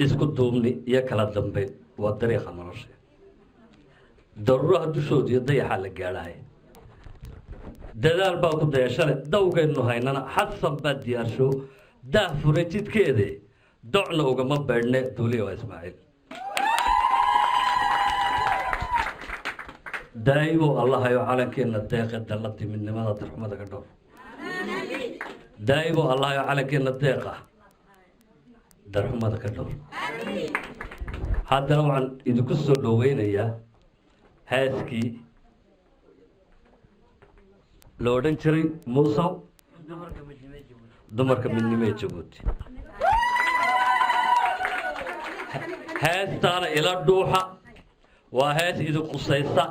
isku duubni iyo kala dambayn waa dariiqa nolosha daruuraha dushooda iyo dayaxaa la gaadhahay dadaal baa ku daya shalay dawgaynu haynana xasan baa diyaarshow daah furay jidkeede docna ugama beedhne duuliya waa ismaaciil daa'imow allahayo calankeenna deeqe dalladii midnimada darxumada ka dhowr daa'imow allahayo calankeenna deeqa darxumada ka dhowr haddana waxaan idinku soo dhoweynayaa heeskii la odhan jiray muusaw dumarka midnimo ee jabuuti heestaana ila dhuuxa waa hees idin qusaysa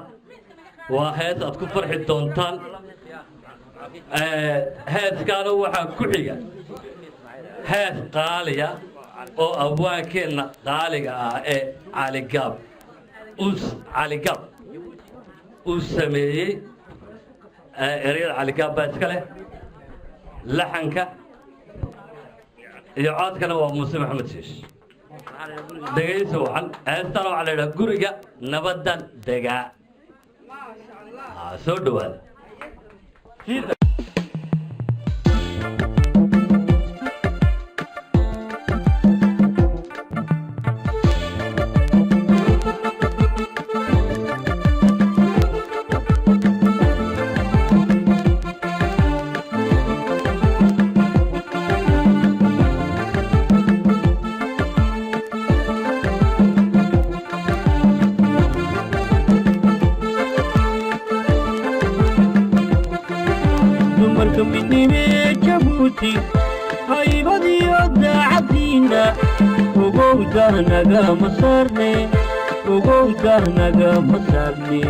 waa hees aad ku farxi doontaan heeskaana waxaa ku xiga hees qaaliya oo abwaankeenna qaaliga ah ee caligaab uu sameeyey ereyada caligaab baa iska leh laxanka iyo codkana waa muuse maxamed shiish dhegaysa waxan heestana waxaa la yidhaha guriga nabadda degaa soo dhawaada haybadiyo daacadiina ogowdahnagama saarne ogowdahnagama saarne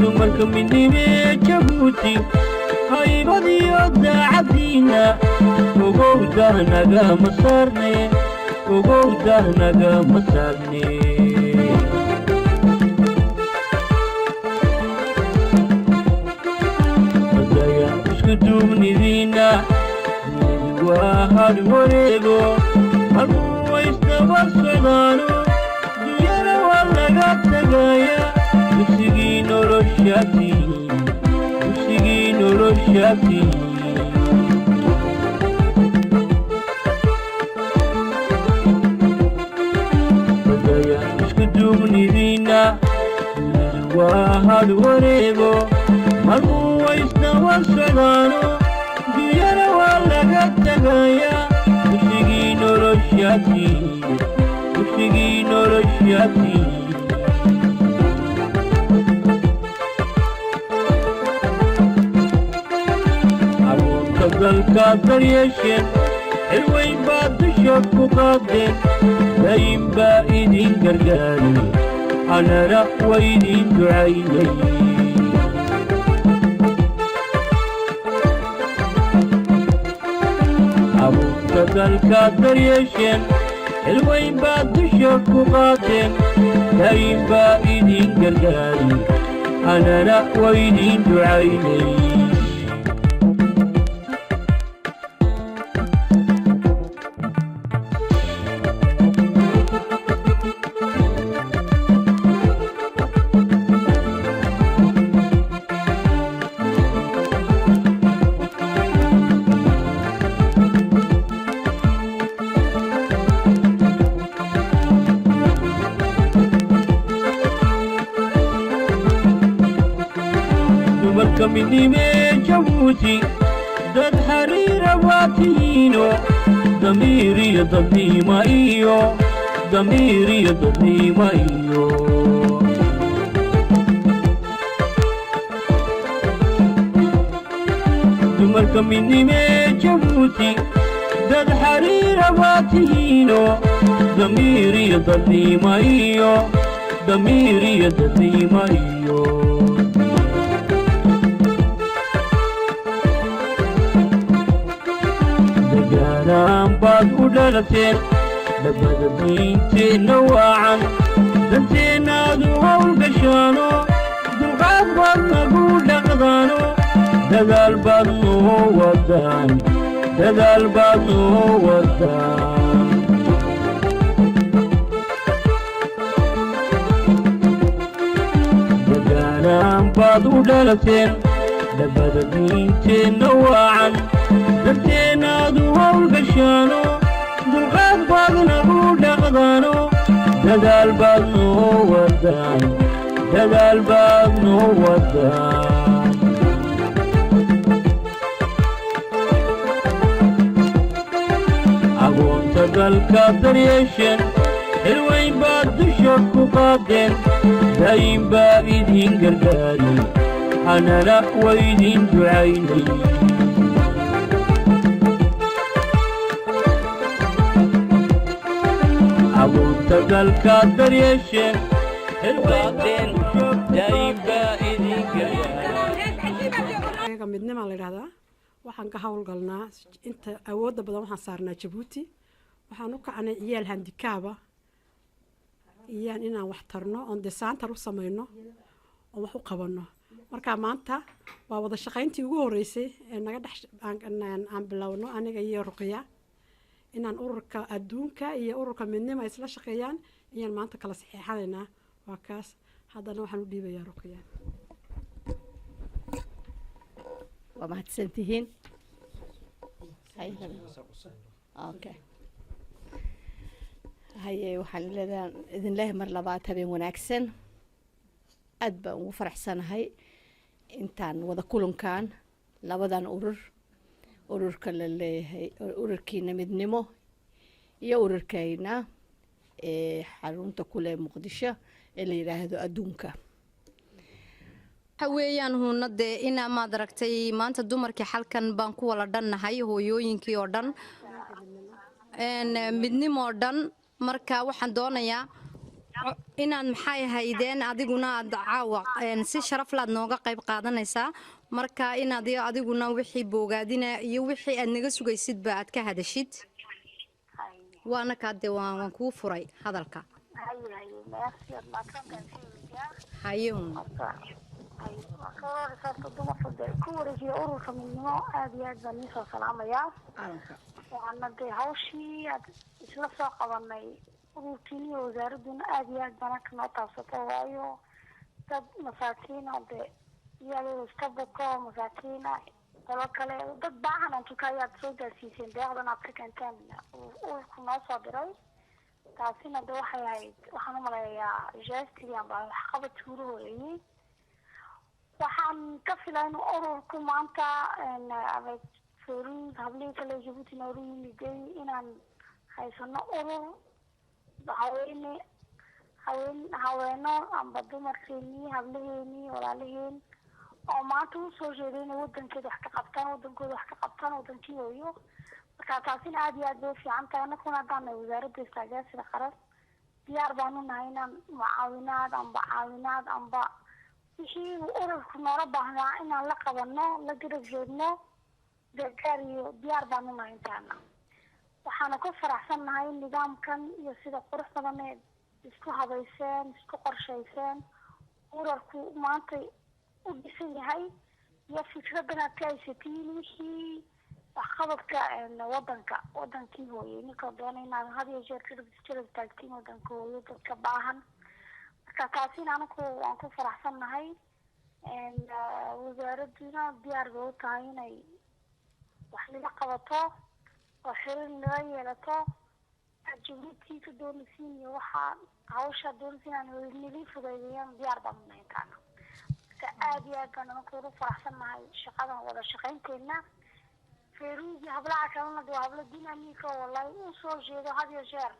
dumarka midnimee jabuuti haybadiyo daacadiina ogowdahnagama saarne ogowdahnagama saarne duubnidiina waa hadh wareego halkuu waystaba socdaano dunyana waa laga tagaya dugsigii noloshaati badaya isku duubnidiina waa hadh wareego halkuu waystaba socdaano dunyana waa laga tagaya dugsigii noloshaati abuurka dalkaad daryeesheen xilweyn baad dusha ku qaadeen dayin baa idin gargaari anana waa idin ducaynay abuurka dalkaad daryeesheen xilweyn baad dusha ku qaadeen dayin baa idin gargaari anana waa idin ducaynay midnimee jabuuti dad xariira waatihiino damiiriyo dadnima iyo dumarka midnimee jabuuti dad xariira baa tihiino damiir iyo dadnimo iyo damiir iyo dadnimo iyo degaanaan baad u dhalateen dhabbada diinteenna waacan danteennaadu howlgashaano dulqaad baad nagu dhaqdaano dadaal baad noo wadaan dadaal baad noo wadaan degaanaan baad u dhalateen dhabbada diinteenna waacan danteennaadu howlgashaano dulqaad baad nagu dhaqdaano dadaal baad noo wadaan dadaal baad noo wadaan agoonta dalka daryeesheen xilweyn baad dusha ku qaadeen daayin baa idin gargaari anana waydin ducaynay agoonta dalka daryeesheen xilqaadeen daayin baa idin gargaari midnima la yidhahdaa waxaan ka howlgalnaa inta awoodda badan waxaan saarnaa jabuuti waxaan u kacnay ciyaal handikaaba iyaan inaan wax tarno oon desaantar u samayno oon wax u qabanno marka maanta waa wada shaqayntii ugu horreysay ee naga dhex aan bilowno aniga iyo ruqya inaan ururka adduunka iyo ururka midnima isla shaqeeyaan iyaan maanta kala saxeexanaynaa waa kaas haddana waxaan u dhiibayaa ruqya waa mahadsantihiin okay haye waxaan idin leeyahay mar labaad habeen wanaagsan aad baan ugu faraxsanahay intaan wada kulankan labadan ururka la leeyahay ururkiina midnimo iyo ururkayna ee xarunta kule muqdisho ee la yiraahdo adduunka weeyaan hunade ina maad aragtay maanta dumarkii xalkan baan ku wala dhannahay hooyooyinkii oo dhan midnimo oo dhan marka waxaan doonayaa inaad maxay haydeen adiguna aad caawa si sharaf laad nooga qayb qaadanaysaa marka inaad adiguna wixii boogaadina iyo wixii aad naga sugaysidba aad ka hadashid waana kaade waan kuu furay hadalka hayun kuwareejiya ururka midnimo aad iyo aad baan niisoo salaamayaa waxaana dee hawshii aad isla soo qabanay ururkiin iyo wasaaraduna aad iyo aad baana kanoo taabsato waayo dad masaakiina dee iyadoo iska bako masaakiina qolo kale dad baahan antuka ayaad soo gaarsiiseen deeqdan aad ka keenteen ururku noo soo diray taasina de waxay ahayd waxaan u maleeyaa jeestigan baa waxqabad tuuro horeeyey waxaan ka filay in ururku maanta furuud hablihii kale jabuuti noogu yimiday inaan haysano urur haweeno amba dumarkeenii hablaheenii walaalaheen oo maanta usoo jeeday inay wadankeeda wax ka qabtaan wadankooda wax ka qabtaan wadankii hooyo marka taasina aad iyo aad bay ufiican tahay anakuna haddaana wasaaradda istaagaasida qaran diyaar baanu nahay inaan mucaawinaad amba wixii ururku noola baahnaa inaan la qabano la garab joogno gargaar iyo diyaar baanu nahay intaana waxaana ku faraxsannahay nidaamkan iyo sida qurux badan ee isku habayseen isku qorshayseen ururku maanta u dhisan yahay iyo fikradan aad ka haysatiin wixii waxqabadka wadankii hooye ninkoo doona inaad had iyo jeer jarab taagtiin wadanka hooyo dadka baahan marka taasina anaku waan ku faraxsannahay wasaaraduna diyaar bay u tahay inay wax laga qabato oo xiriir laga yeelato jabuuti ka doonaysiin iyo waxaa hawsha doonaysiin aan nili fudeydayaan diyaar baan unahay intaana marka aad iyo aad baan anaku ugu faraxsannahay shaqadan wada shaqaynteena feruugi hablaha kalena dee hablo dinamika wallahi u soo jeedo had iyo jeer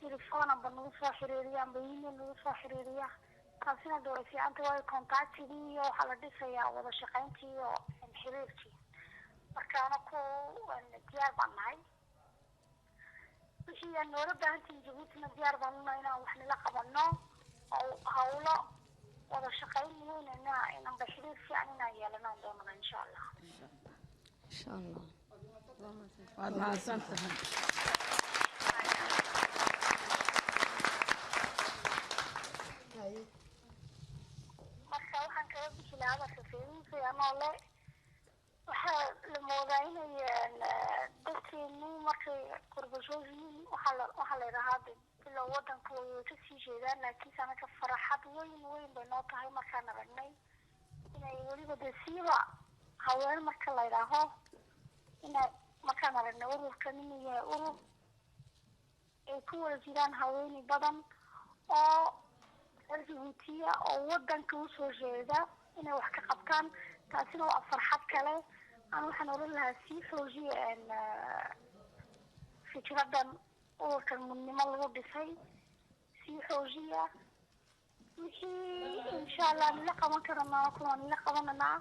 telefoon amba nagu soo xiriiriya amba email nagu soo xiriiriya taasina dee way fiicanta waayo contactigii iyo waxaa la dhisayaa wada shaqayntii iyo xiriirkii markaana ku diyaar baan nahay wixii aan noola baahantihin jabuutina diyaar baan unahay inaan wax nila qabanno oo hawlo wada shaqaynayeyna inanba xiriir fiican inaan yeelanaan doonana insha allah waad mahadsantahay marka waxaan kaga bixi lahaa hadalka fahmiisa anoo le waxaa la moodaa inay dadkeenu markay qurbashooyiin waxaa la yidhahaa bilow wadanka way kasii jeedaan laakiinse anaka faraxad weyn bay noo tahay markaan aragnay inay weliba dee siiba haween marka la yidhaaho inay markaan aragnay ururkan inuu yahay urur ay ku wada jiraan haweeney badan oo LGBT oo wadanka usoo jeeda inay wax ka qabtaan taasina waa farxad kale aan waxaan oran lahaa sii xoojiya fikradan ururkan midnimo lagu dhisay sii xoojiya wixii insha allah nila qaban karanaa kuwaan nila qabananaa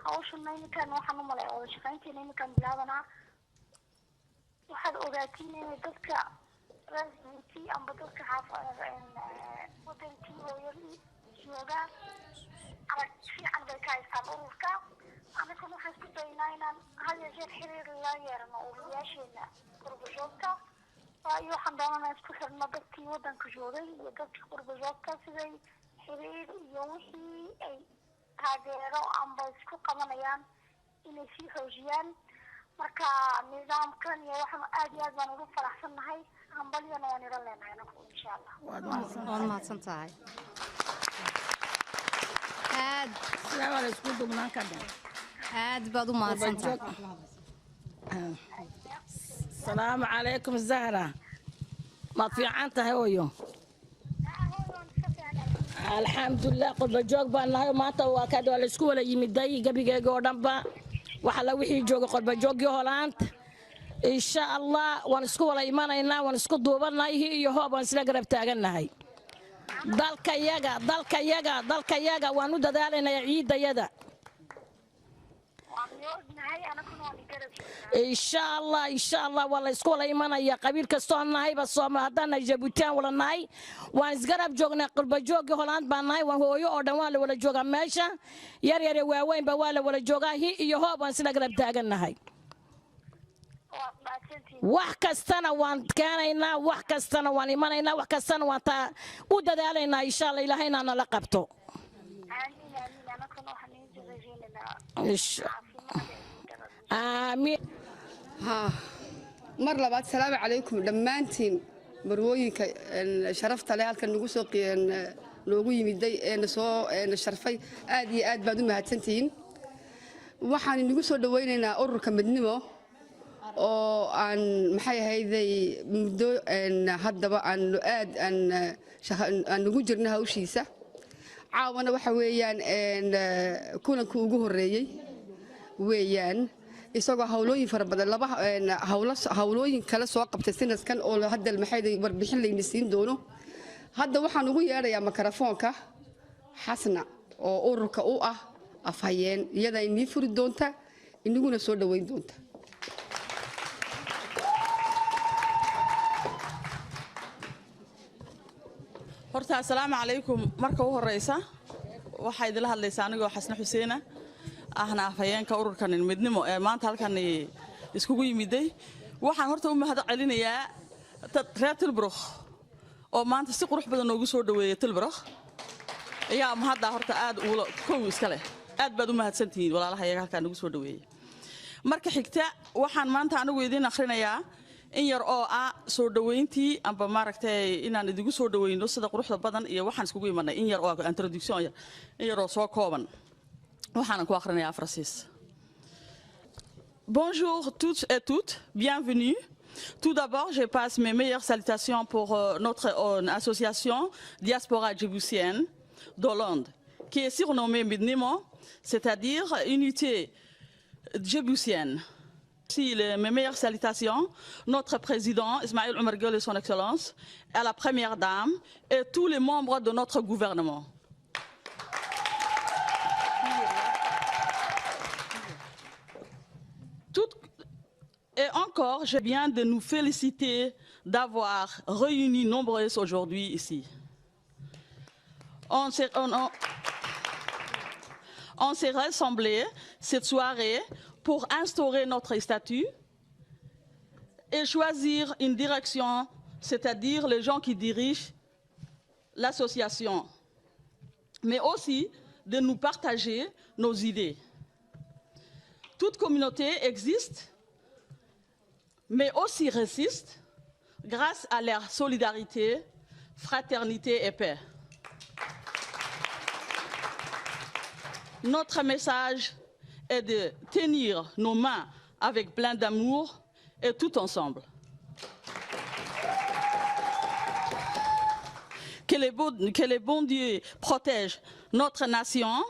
hawshana iminkaan waxaan u malay wada shaqaynteena iminkaan bilaabanaa waxaad ogaatiin inay dadka LGBT amba dadka wadankii hooyadii jooga arag fiican bay ka haystaan ururka anaguna waxaan isku daynaa inaan had iyo jeer xiriir la yeelano ururayaasheena qurbajoogta waayo waxaan doonanaa isku xirno dadkii wadanka joogay iyo dadkii qurbajoogta siday xiriir iyo wixii ay taageero amba isku qabanayaan inay sii xoojiyaan marka nidaamkan iyo waxaan aad iyo aad baan ugu faraxsannahay hambalyana waan iran leenahay anagu insha allah waad mahadsan tahay aad baad u mahadsan tahay السلام عليكم الزهرة ما في عنتها هويو الحمد لله قل بجوق بان ما تو كاد ولا سكول يمدي قبي قودن با وحلا وحي جوق قل بجوق هولانت ان شاء الله وان سكول ايمانينا وان سكو دوبنا هي هو بان سلا قرب تاغنahay dalka yaga waanu dadaalana ciidayada إن شاء الله والله إسكول إيمانا يا قبيل كستون ناي بس ما هذا جبوتان ولا ناي وانسقرب جوجنا قرب جوج هولند بناي وهو يقعد ولا جوجا ماشى يا وين بوالا ولا جوجا هي يهو وانسلا قرب تاجنا هاي وحكستنا وان كانينا وحكستنا وان إيماننا وحكستنا وان وده علينا إن شاء الله إلهينا أنا لقبته آمين mar labaad salaamu calaykum dhammaantiin marwooyinka sharafta leh halkan nagu soo noogu yimiday ee soo sharfay aad iyo aad baad u mahadsantihiin waxaan inagu soo dhawaynaynaa ururka midnimo oo aan maxay ahayday muddo haddaba aan aad aan nagu jirna hawshiisa caawana waxa weeyaan kulanka ugu horeeyay weeyaan isagoo hawlooyin fara badan laba hawlooyin kala soo qabtay sanadkan oo hadda maxay warbixin layna siin doono hadda waxaan ugu yeedhayaa makarafoonka xasna oo ururka u ah afhayeen iyada inii furi doonta inaguna soo dhaweyn doonta horta assalaamu calaykum marka u horeysa waxaa idila hadlaysaa anigoo xasna xuseena ahna afhayeenka ururkan midnimo ee maanta halkan iskugu yimiday waxaan horta u mahad celinayaa reer Tilburg oo maanta si qurux badan noogu soo dhaweeyay Tilburg ayaa mahadda horta aad uula kow iska leh aad baad u mahadsantihiin walaalaha iyaga halkan nagu soo dhaweeyay marka xigta waxaan maanta anigu idin akhrinayaa in yar oo ah soo dhaweyntii amba maaragtay inaan idigu soo dhaweyno sida quruxda badan iyo waxaan iskugu imanay in yar oo introduction in yar oo soo kooban waxaan ku akhrinayaa Francis. Bonjour toutes et toutes, bienvenue. Tout d'abord, je passe mes meilleures salutations pour notre association Diaspora djiboutienne d'Hollande, qui est surnommée Midnimo, c'est-à-dire Unité djiboutienne. Mes meilleures salutations, notre président Ismaël Omar Guelleh, son Excellence, à la première dame et tous les membres de notre gouvernement. Et encore, je viens de nous féliciter d'avoir réuni nombreuses aujourd'hui ici. On s'est rassemblés cette soirée pour instaurer notre statut et choisir une direction, c'est-à-dire les gens qui dirigent l'association, mais aussi de nous partager nos idées. Toute communauté existe, mais aussi résiste grâce à leur solidarité, fraternité et paix. Notre message est de tenir nos mains avec plein d'amour et tout ensemble. Que le bon Dieu protège notre nation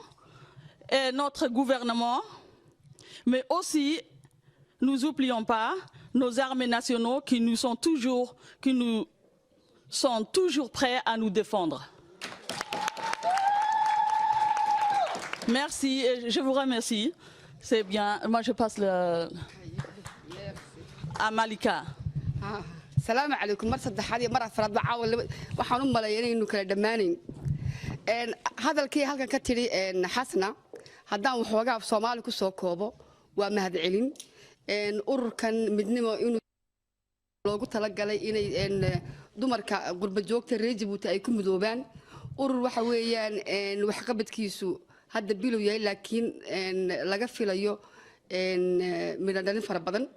et notre gouvernement, mais aussi, nous n'oublions pas nos armées nationaux qui nous sont toujours prêts à nous défendre. Merci, et je vous remercie. C'est bien. Moi, je passe à Malika. السلام عليكم مرة صدحادي مرة فرد عاول وحنوم ملايين إنه كلا دمانين هذا الكي هالك كتير حسنا هذا وحوجا في صومال كسو كوبو ومهد علم أوركان مدنما إنه لوجو تلاقي إن دمرك قرب جوك الرجبوت أيكم مذوبان وحويان وحقبت كيسو هذا بيلو يا لكن لقف ليو من الدين فربضن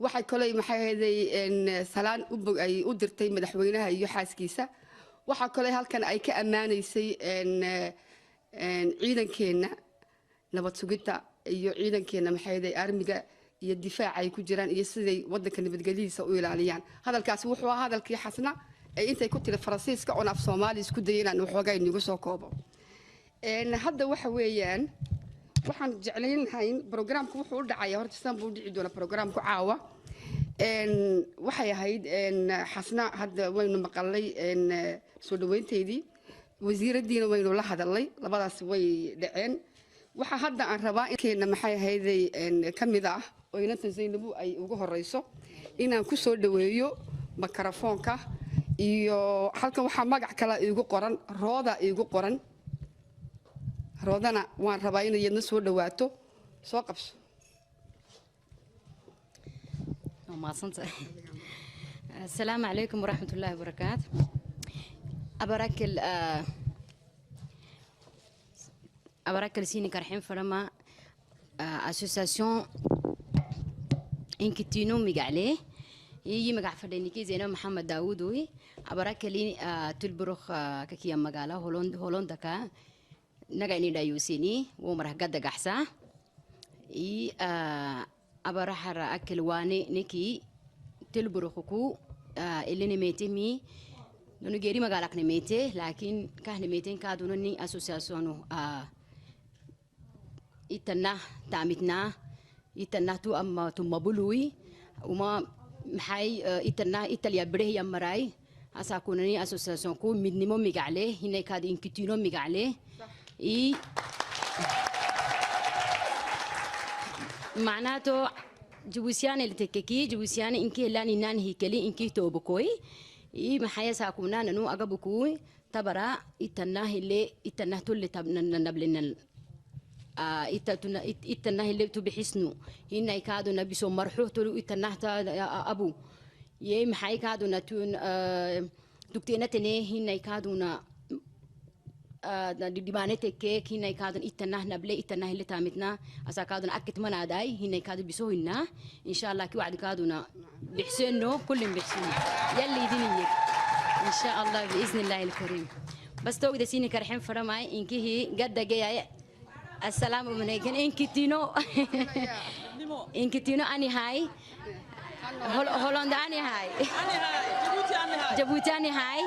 waxay kale maxay ahayd salaan ay u dirtay madaxweynaha iyo xaaskiisa waxa kale halkan ay ka amaaneysay ciidankeena nabad sugidda iyo ciidankeena maxay ahayd armiga iyo difaac ay ku jiraan iyo siday wadanka nabadgelyadiisa u ilaaliyaan hadalkaasi wuxuu ahaa hadalkii xasna ee intay ku tiri Faransiiska oo af Soomaali isku dayeen waxoogaa inagu soo koobo hadda waxa weeyaan waxaan jeclaynahay programku wuxuu u dhacay horta san buu dhici doona programku caawa waxay ahayd xasna hadda waynu maqalay soo dhaweynteedii wasiiradiina waynu la hadalay labadaas way dhaceen waxa hadda aan rabaa inkeena maxay ahayd kamid ah oo inanta Zeynabu ay ugu horeyso inaan ku soo dhaweeyo makarafoonka iyo halkan waxa magac kale igu qoran rooda igu qoran رودنا وان رباين يدنا سود دواتو سوقفش ما صنت السلام عليكم ورحمة الله وبركاته أبارك سيني كرحين فرما أسوسياسيون إنكتينو مقعليه يجي مقع فردينيكي زينو محمد داوودوي أبارك لي تلبروخ ككيا مقالة هولندكا نجاني دايوسيني ومره قد قحسة أبرح أكل واني نكي تلبرخكو اللي نميتي نجري مقالك نميتي لكن كه نميتين كادونني أسوسياسيونو إتنا تعمتنا إتنا تو أما تمبلوي وما محي إتنا إتليا بره يا مراي أساكونني أسوسياسيون كو مدنمو مقالة هنا كاد إنكتينو مقالة معناته جوسيان اللي تككي جوسيان إنكي لاني نان هيكلي إنكي توبكوي محيا ساكونا ننو أجابكوي تبرا إتناه اللي إتناه تولي تبنا نبلنا إتناه اللي تبحسنو هنا يكادو نبيسو مرحوه تلو إتناه أبو يي محيا كادو نتون دكتينتني هنا يكادو نا دبانته كيك هنا يكادن إتناه نبلي إتناه اللي تامتنا أسا كادن أكت منا داي هنا يكادن بيسوهنا إن شاء الله كي وعد كادونا بحسنه كلهم بحسنه يلي دينيك إن شاء الله بإذن الله الكريم بس توقد سيني كرحين فرماي إنكي هي قد جاي السلام عليكم إنكتينو أني هاي هولندا أني هاي جيبوتي أني هاي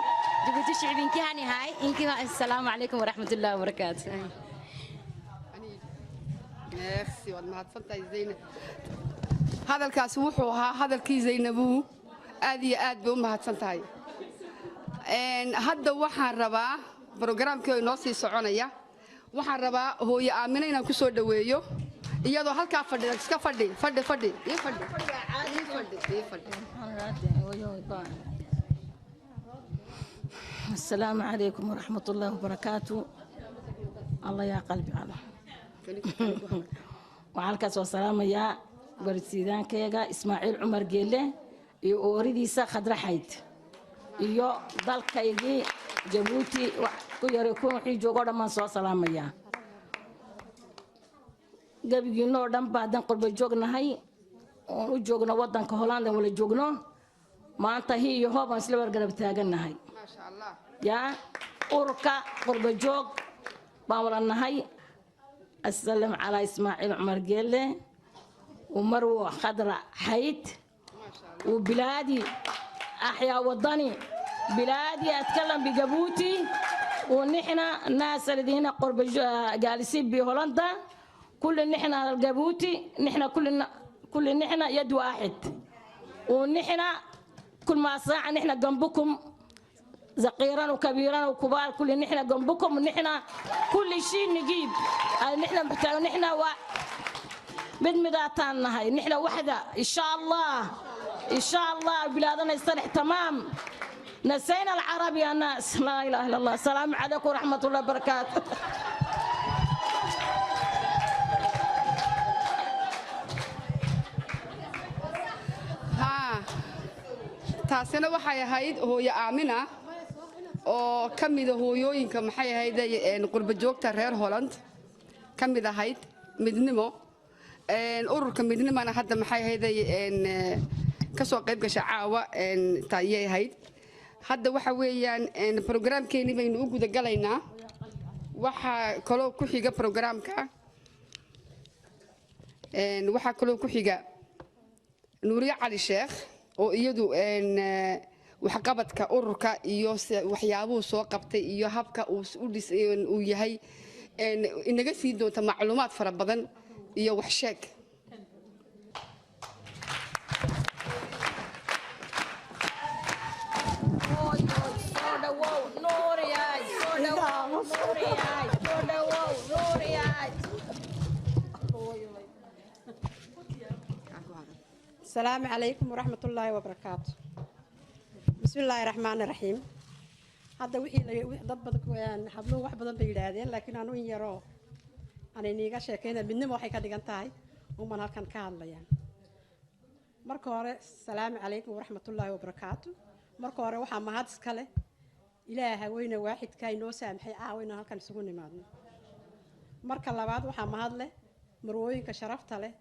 جبتي شعبين كهاني هاي إنك السلام عليكم ورحمة الله وبركاته. نفسي والله هتصدق زينب. هذا الكاس وحوها هذا الكي زينبو آدي بأمها هتصدق. إن هذا وحن ربا برنامج كي نصي صعونية وحن ربا هو يأمنين كسر دويو iyadoo halkaa fadhida iska fadhi ii fadhi السلام عليكم ورحمة الله وبركاته. الله يا قلبي على وعلكس والسلام يا برسيدان كيغا إسماعيل عمر جيلة يوريديسا خضر حيد يو ضلك يجي جبوتي ويركون حيجو قرا من صو سلام يا قبل ينور دم بعدين قرب جوجنا هاي وجوجنا ودن كهولندا ولا جوجنا ما أنت هي يهوب مسلور قرب تاجنا هاي ما شاء الله يا أوركا قرب جوج باورنا هاي السلام على إسماعيل عمر جيلة ومروة خضراء حيت وبلادي أحيا وطني بلادي أتكلم بجبوتي ونحن الناس الذين قرب جالسين بهولندا كل نحن الجبوتي نحن كل نحن يد واحد ونحن كل ما ساعة نحن جنبكم صغيرا وكبيرا وكبار كل نحن جنبكم ونحن كل شيء نجيب نحن محتاج نحن من مداتنا هاي نحن وحدة إن شاء الله بلادنا يصلح تمام نسينا العربي يا ناس لا إله إلا الله السلام عليكم ورحمة الله وبركاته taasina waxay ahayd hooyo aamina oo ka mid ah hooyooyinka maxay ahayd qurba joogta reer Holland ka mid ahayd midnimo ururka midnimana hadda maxay ahayd ka soo qayb gashay caawa taayay ahayd hadda waxa weeyaan programkeeni baynu u guda galaynaa waxa kaloo ku xiga programka waxa kaloo ku xiga Nuuriya Cali Sheekh oo iyadu waxqabadka ururka iyo waxyaabuhu soo qabtay iyo habka uu yahay inaga sii doonta macluumaad fara badan iyo wax sheeg السلام عليكم ورحمة الله وبركاته. بسم الله الرحمن الرحيم. هذا وحي ضد بدك ويان حبلو واحد بدن بيلادين لكن أنا وين يراه أنا نيجا شاكينا بني ما حكى دكان تاعي وما نالكن كهلا يعني. مركورة السلام عليكم ورحمة الله وبركاته. مركورة وح ما هاد سكالة إله وين واحد كاينو سامحي وين هالكن سكون مادنا. مركلا بعد وح ما هاد له مروي كشرفت له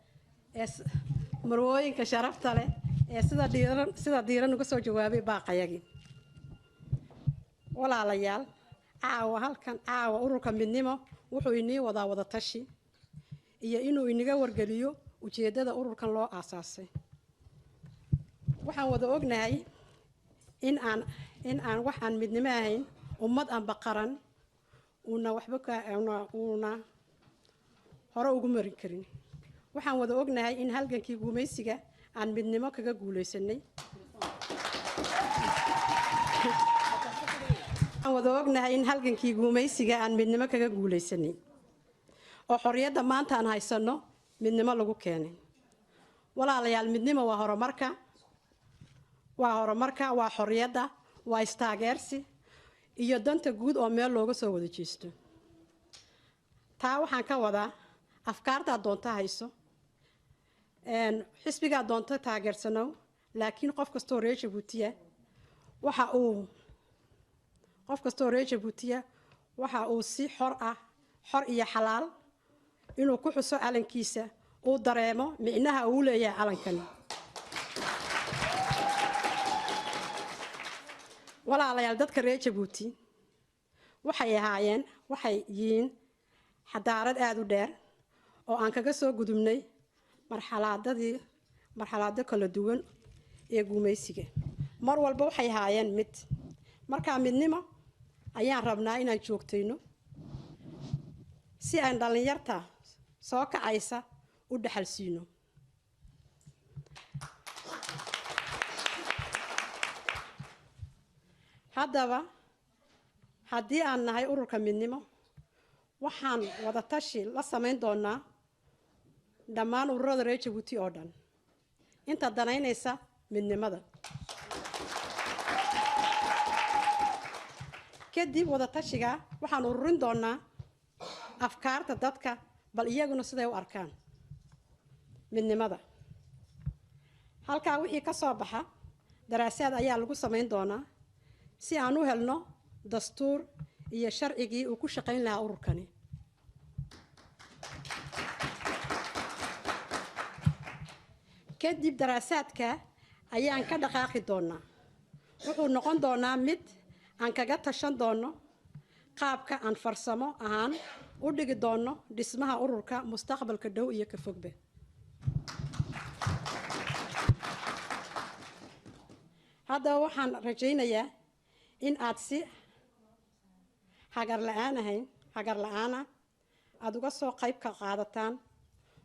marwooyinka sharafta leh ee sida diiran uga soo jawaabay baaqayagii walaalayaal caawa ururka midnimo wuxuu inii wadaa wada tashi iyo inuu inaga wargeliyo ujeedada ururkan loo aasaasay waxaan wada ognahay in aan wax aan midnimo ahayn ummad aan baqaran una hore ugu marin karin waxaan wada ognahay in halgankii guumaysiga aan midnimo kaga guuleysanay oo xorriyadda maanta aan haysano midnimo lagu keenay walaalayaal midnimo waa horumarka waa xorriyadda waa istaageersi iyo danta guud oo meel looga soo wada jeesto taa waxaan ka wadaa afkaarta doonta hayso xisbiga doonta taageersano laakiin qof kastoo reer Jabuutiya waxa uu si xor iyo xalaal inuu ku xuso calankiisa uu dareemo micnaha uu leeyahay calankan walaalayaal dadka reer Jabuuti waxay yihiin xadaarad aad u dheer oo aan kaga soo gudubnay marxalado kala duwan ee guumaysiga mar walba waxay haayeen mid markaa midnimo ayaan rabnaa inaan joogtayno si aan dhalinyarta soo kacaysa u dhaxal siino haddaba haddii aan nahay ururka midnimo waxaan wada tashi la samayn doonaa dhammaan ururada reer jabuuti oo dhan inta danaynaysa midnimada. kadib wada tashiga waxaan ururin doonaa afkaarta dadka bal iyaguna siday u arkaan midnimada. halkaa wixii ka soo baxa daraasaad ayaa lagu samayn doonaa si aan u helno dastuur iyo sharcigii uu ku shaqayn lahaa ururkani. kadib daraasaadka ayaan ka dhaqaaqi doonaa. wuxuu noqon doonaa mid aan kaga tashan doono qaabka aan farsamo ahaan u dhigi doono dhismaha ururka mustaqbalka dhow iyo ka fogba. haddaba waxaan rajaynayaa in aad si hagar la'aana aad uga soo qayb ka qaadataan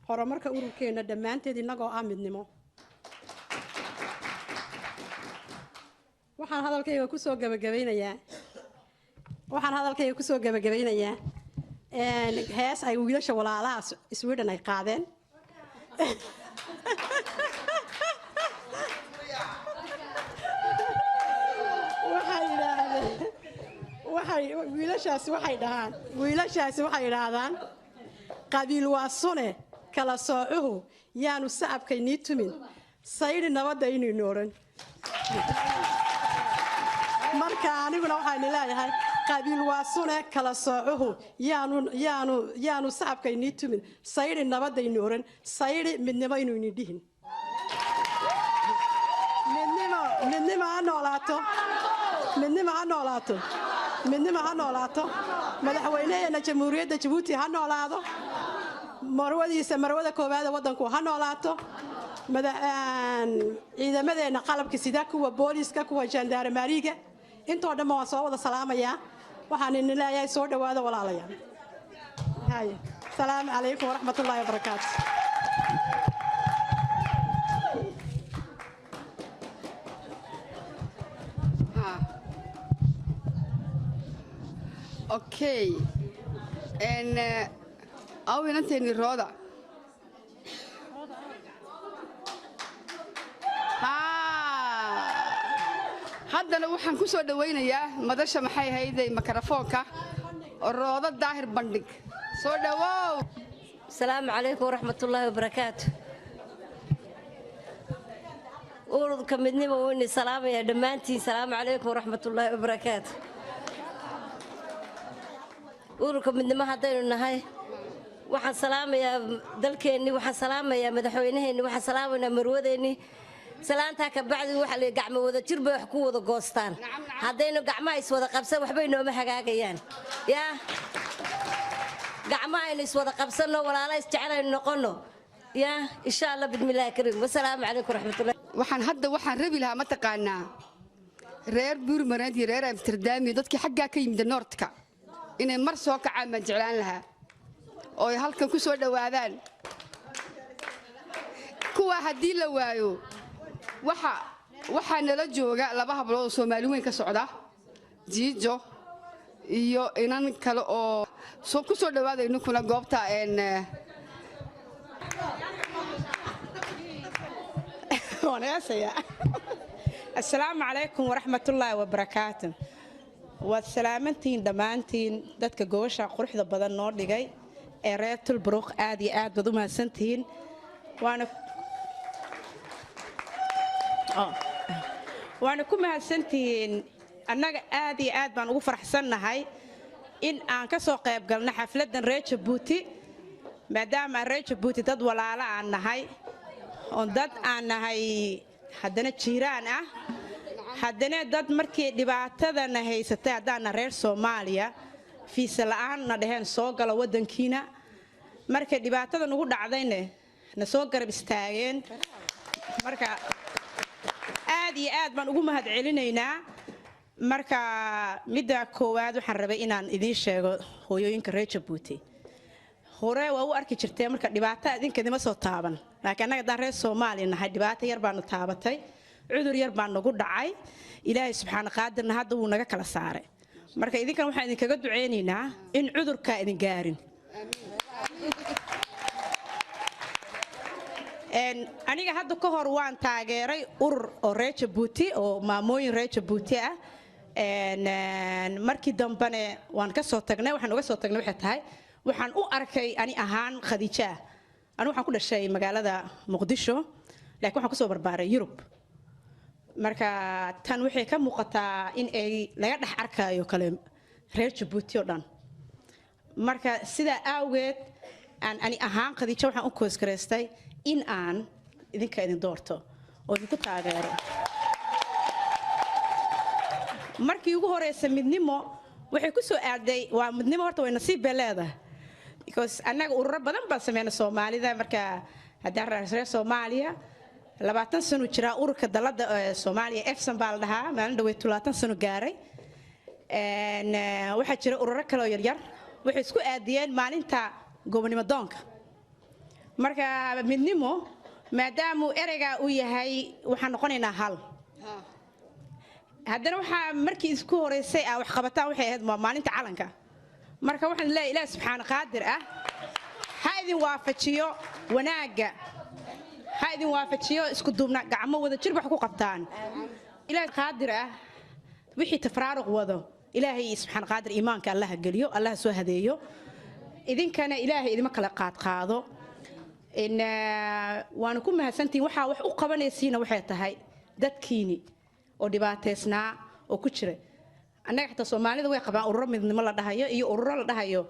horumarka ururkeena dhammaanteed innagoo ah midnimo. waxaan hadalkayga kusoo gabagabeynayaa hees ay wiilasha walaalaha Sweden ay qaadeen. wiilashaasi waxay idhaahdaan qabiil waa sune kala soocuhu yaanu sacabkaynii tumin saydi nabadda inaynu odhan. marka aniguna waxaan leeyahay qabiil waa sune kala soocuhu yaanu sacabkaynii tumin saydi nabadaynu odhan saydi midnimo inaynu dhihin. midnimo ha noolaato. midnimo ha noolaato. madaxweynaheena jamhuuriyadda jabuuti ha noolaado. marwada koowaad ee waddanku ha noolaato. ciidamadeena qalabka sida kuwa booliiska kuwa jandarmeriga intoo dhan waan soo wada salaamayaa. waxaan idin leeyahay soo dhawaada walaalayaal. salaamu calaykum waraxmatullaahi wabarakaatu. okay awinanteeni rooda haddana waxaan ku soo dhawaynayaa madasha maxay hayday makarafoonka rooda daahir bandhig soo dhawow. asalaamu calaykum waraxmatullaahi wabarakaatu. ururka midnimo wayni salaamaya dhammaantiin. salaamu calaykum waraxmatullaahi wabarakaatu. ururka midnimo haddaynu nahay waxaan salaamayaa dalkeenni, waxaan salaamayaa madaxweynaheenni, waxaan salaamaynaa marwadeenni. salaantaa ka bacdi waxaa la gacmo wada jir bay wax ku wada goostaan. haddaynu gacmaha iswada qabsan waxbay nooma hagaagayaan. yaa gacmaha aynu iswada qabsanno walaala isjecelaynu noqonno. yaa insha allah bismillaahi kariim. wasalaamu calaykum waraxmatullahi. waxaan rabi lahaa mataqaanaa reer buurmareed iyo reer amsterdam iyo dadkii xaggaa ka yimid noortka inay mar soo kacaan baan jeclaan lahaa oo ay halkan ku soo dhawaadaan. kuwa haddii la waayo waxaa nala jooga laba hablood oo Soomaali weyn ka socda jiijo iyo inan kale oo soo ku soo dhawaada inunkuna goobta asalaamu calaykum waraxmatullaahi wabarakaatu. waad salaamantihiin dhammaantiin dadka gobasha quruxda badan noo dhigay ee reer Tulbruq. aad iyo aad baad u mahadsantihiin. waana ku mahadsantihiin. annaga aad iyo aad baan ugu faraxsannahay in aan ka soo qayb galno xafladdan reer Jabuuti maadaama reer Jabuuti dad walaalo aan nahay oo dad aan nahay haddana jiiraan ah haddana dad markii dhibaatadana haysatay haddaana reer Soomaaliya fiisa la'aan na dhaheen soo gala waddankiina markay dhibaatada nagu dhacdayna na soo garab istaageen. marka aad iyo aad baan ugu mahadcelinaynaa. marka midda koowaad waxaan rabay inaan idiin sheego hooyooyinka reer Jabuuti. hore waa u arki jirtay marka dhibaato idinkeedima soo taaban laakiin annaga daan reer Soomaaliya nahay dhibaato yar baan taabatay cudur yar baan nagu dhacay ilaahay subxaana qaadirna hadda wuu naga kala saaray. marka idinkan waxaan idinkaga duceynaynaa in cudurka idin gaarin. aniga hadda ka hor waan taageeray urur oo reer Jabuuti oo maamooyin reer Jabuuti ah markii dambana waan ka soo tagnay waxaan uga soo tagnay waxay tahay waxaan u arkay ani ahaan Khadija anigu waxaan ku dhashay magaalada Muqdisho laakiin waxaan ku soo barbaaray Yurub marka tan waxay ka muuqataa in ay laga dhax arkayo kale reer Jabuuti oo dhan marka sida awgeed ani ahaan Khadija waxaan u koosgareystay in aan idinka idin doorto oo idinku taageero markii ugu horeysay midnimo waxay ku soo aaday waa midnimo horta way nasiib leedahay because annaga ururo badan baan sameynay Soomaalida marka haddaan reer Soomaaliya 20 sano jira ururka dalada Soomaaliya EFSAN baa la dhahaa maalin dhaweey 30 sano gaaray waxa jira ururo kale oo yar waxay isku aadiyeen maalinta gobonimo doonka marka midnimo maadaama ereyga uu yahay waxaan noqonaynaa hal haddana waxaa markii isku horeysay wax qabataan waxay ahayd maalinta calanka marka waxaan leeyahay Ilaahay subxaana qaadir ah ha idin waafajiyo wanaaga ha idin waafajiyo isku duubna gacmo wada jir wax ku qabtaan Ilaahay qaadir ah wixii tafraaruq wado Ilaahay subxaana qaadir iimaanka Allah geliyo Allah soo hadeeyo idinkana Ilaahay idima kala qaado waan ku mahadsantiin waxa wax u qabanaysiina waxay tahay dadkiini oo dhibaateysnaa oo ku jira annaga xataa Soomaalida way qabaan ururo midnimo la dhahayo iyo ururo la dhahayo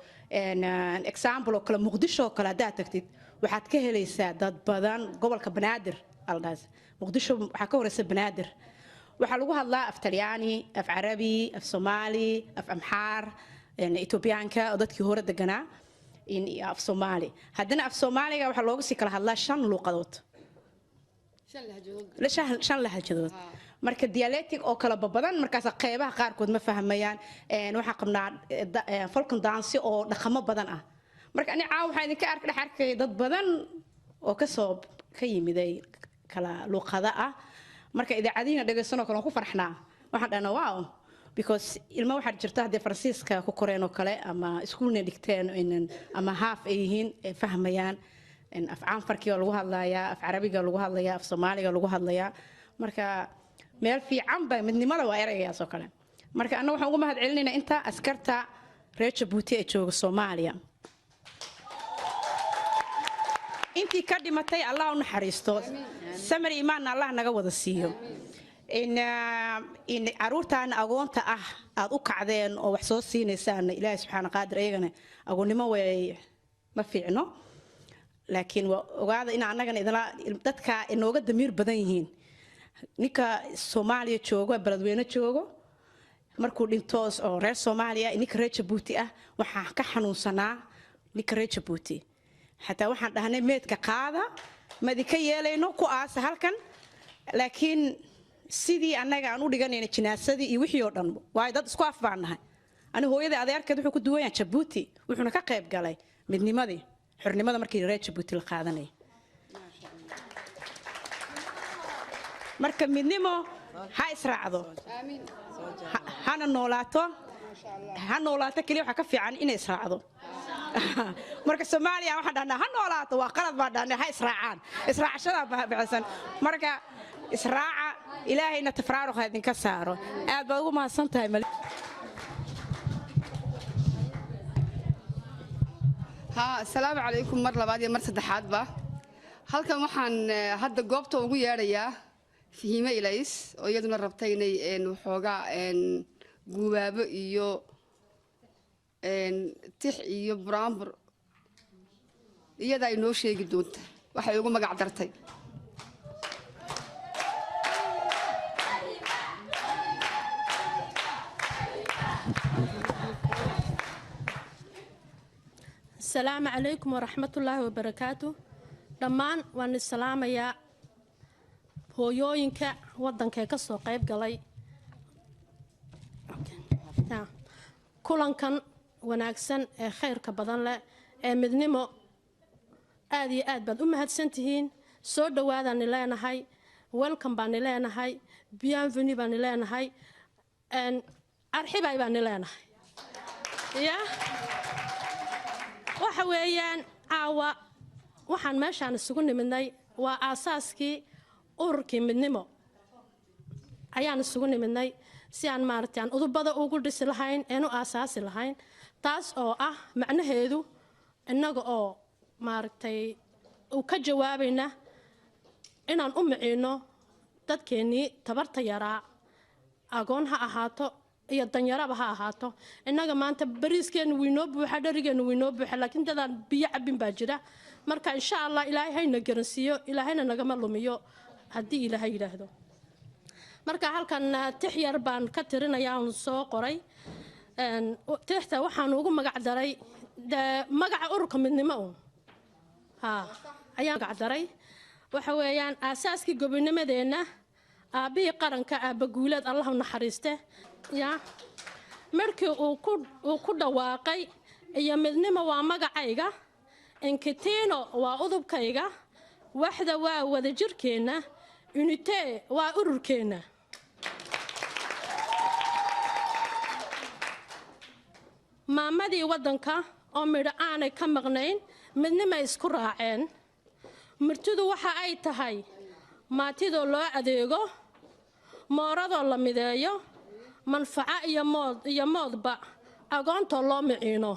example oo kala Muqdisho oo kala daa tagtid waxaad ka helaysaa dad badan gobolka Banaadir aldaas Muqdisho waxa ka horeysa Banaadir waxa lagu hadlaa af Talyaani af Carabi af Soomaali af Amxaar Etoobiyaanka oo dadkii hore deganaa in af Soomaali haddana af Soomaaliga waxa loogu sii kala hadlaa 5 luqadood 5 lahjadood marka dialectic oo kala badan markaas qaybaha qaar kood ma fahmayaan waxa qabnaa folkan dance oo dhaqamo badan ah marka ani caaw waxa idinka arkay dad badan oo ka yimiday kala luqada ah marka idaacadiina dhageysano kale ku farxnaa waxaan dhahnaa wow because ilmo waxa jirta hadii Faransiiska ku koreen oo kale ama iskuulna dhigteen ama half ay yihiin fahmayaan af Caanfarkiga lagu hadlayaa af Carabiga lagu hadlayaa af Soomaaliga lagu hadlayaa marka meel fiican baa midnimada waa eraygaas oo kale marka anna waxaan ugu mahad celinaynaa inta askarta reer Jabuuti ee jooga Soomaaliya intii ka dhimatay Allah u naxariisto samir iimaan Allah naga wada siiyo in aruurtaan agoonta ah aad u kacdeen oo wax soo siineysaan Ilaahay subxaana qaadir ayagana agoonnimo way ma fiicno laakiin ogaada in annagana dadka inooga damiir badan yihiin ninka Soomaaliya joogo beledweyne joogo markuu dhinto oo reer Soomaaliya ninka reer Jabuuti ah waxa ka xanuunsanaa ninka reer Jabuuti xataa waxaan dhahnay meedka qaada ma idinka yeelayno ku aasa halkan laakiin sidii annaga aan u dhiganayna jinaasadii iyo wixii oo dhan waa dad isku afbaanahay ani hooyada adeerkeed wuxuu ku duwayaan Jabuuti wuxuuna ka qayb galay midnimadii xornimada markii reer Jabuuti la qaadanay marka midnimo ha israacdo hana noolaato kaliya waxa ka fiican in israacdo marka Soomaaliya waxa dhahnaa ha noolaato waa qalad baa dhahnaa ha israacaan israacashada baabisan marka israaca ilaahayna tafraaruq idinka saaro aad baad ugu mahadsantahay السلام عليكم مر لبعض مر سدحات با halkan waxaan hadda goobta ugu yeedhayaa Fihime Ilays oo iyaduna rabtay inay waxooga guubaabo iyo tix iyo buraanbur iyada ay noo sheegi doonta waxay ugu magac dartay السلام عليكم ورحمة الله وبركاته دمان وان السلام يا هويوينك ودنك كسو قيب قلي كلن كان وناكسن خير كبدن له مدنمو آدي آد بد هادسنتهين سو دواadaan leenahay welcome baan leenahay bienvenue baan leenahay arxibay baan leenahay ya waxa weeyaan aawa waxaan meeshaan isugu nimidnay waa aasaaskii ururkii midnimo ayaan isugu nimidnay si aan maaragtay aan udubada ugu dhisi lahayn een u aasaasi lahayn taas oo ah macnaheedu innaga oo maaragtay u ka jawaabayna inaan u miciino dadkeennii tabarta yaraa agoon ha ahaato iyo danyaraba ha ahaato innaga maanta bariiskeenu wiinoo buuxa dharigeenu wiinoo buuxa laakiin dadaan biyo cabin baa jira marka insha allah ilaahay hayna garansiiyo ilaahayna nagama lumiyo haddii ilaahay yidhaahdo marka halkan tix yar baan ka tirinayaa oon soo qoray tixta waxaan ugu magac daray magaca ururka midnimo ayaan magac daray waxa weeyaan aasaaskii gobonimadeenna aabbihii qaranka aabbaguuleed allahu naxariiste ya markii uu ku dhawaaqay iyo midnimo waa magacayga inkitiino waa udubkayga waxda waa wadajirkeenna unitee waa ururkeenna maamadii waddanka oo midho aanay ka maqnayn midnima isku raaceen murtidu waxa ay tahay maatidoo loo adeego mooradoo la mideeyo manfaco iyo moodba agoontoo loo miciino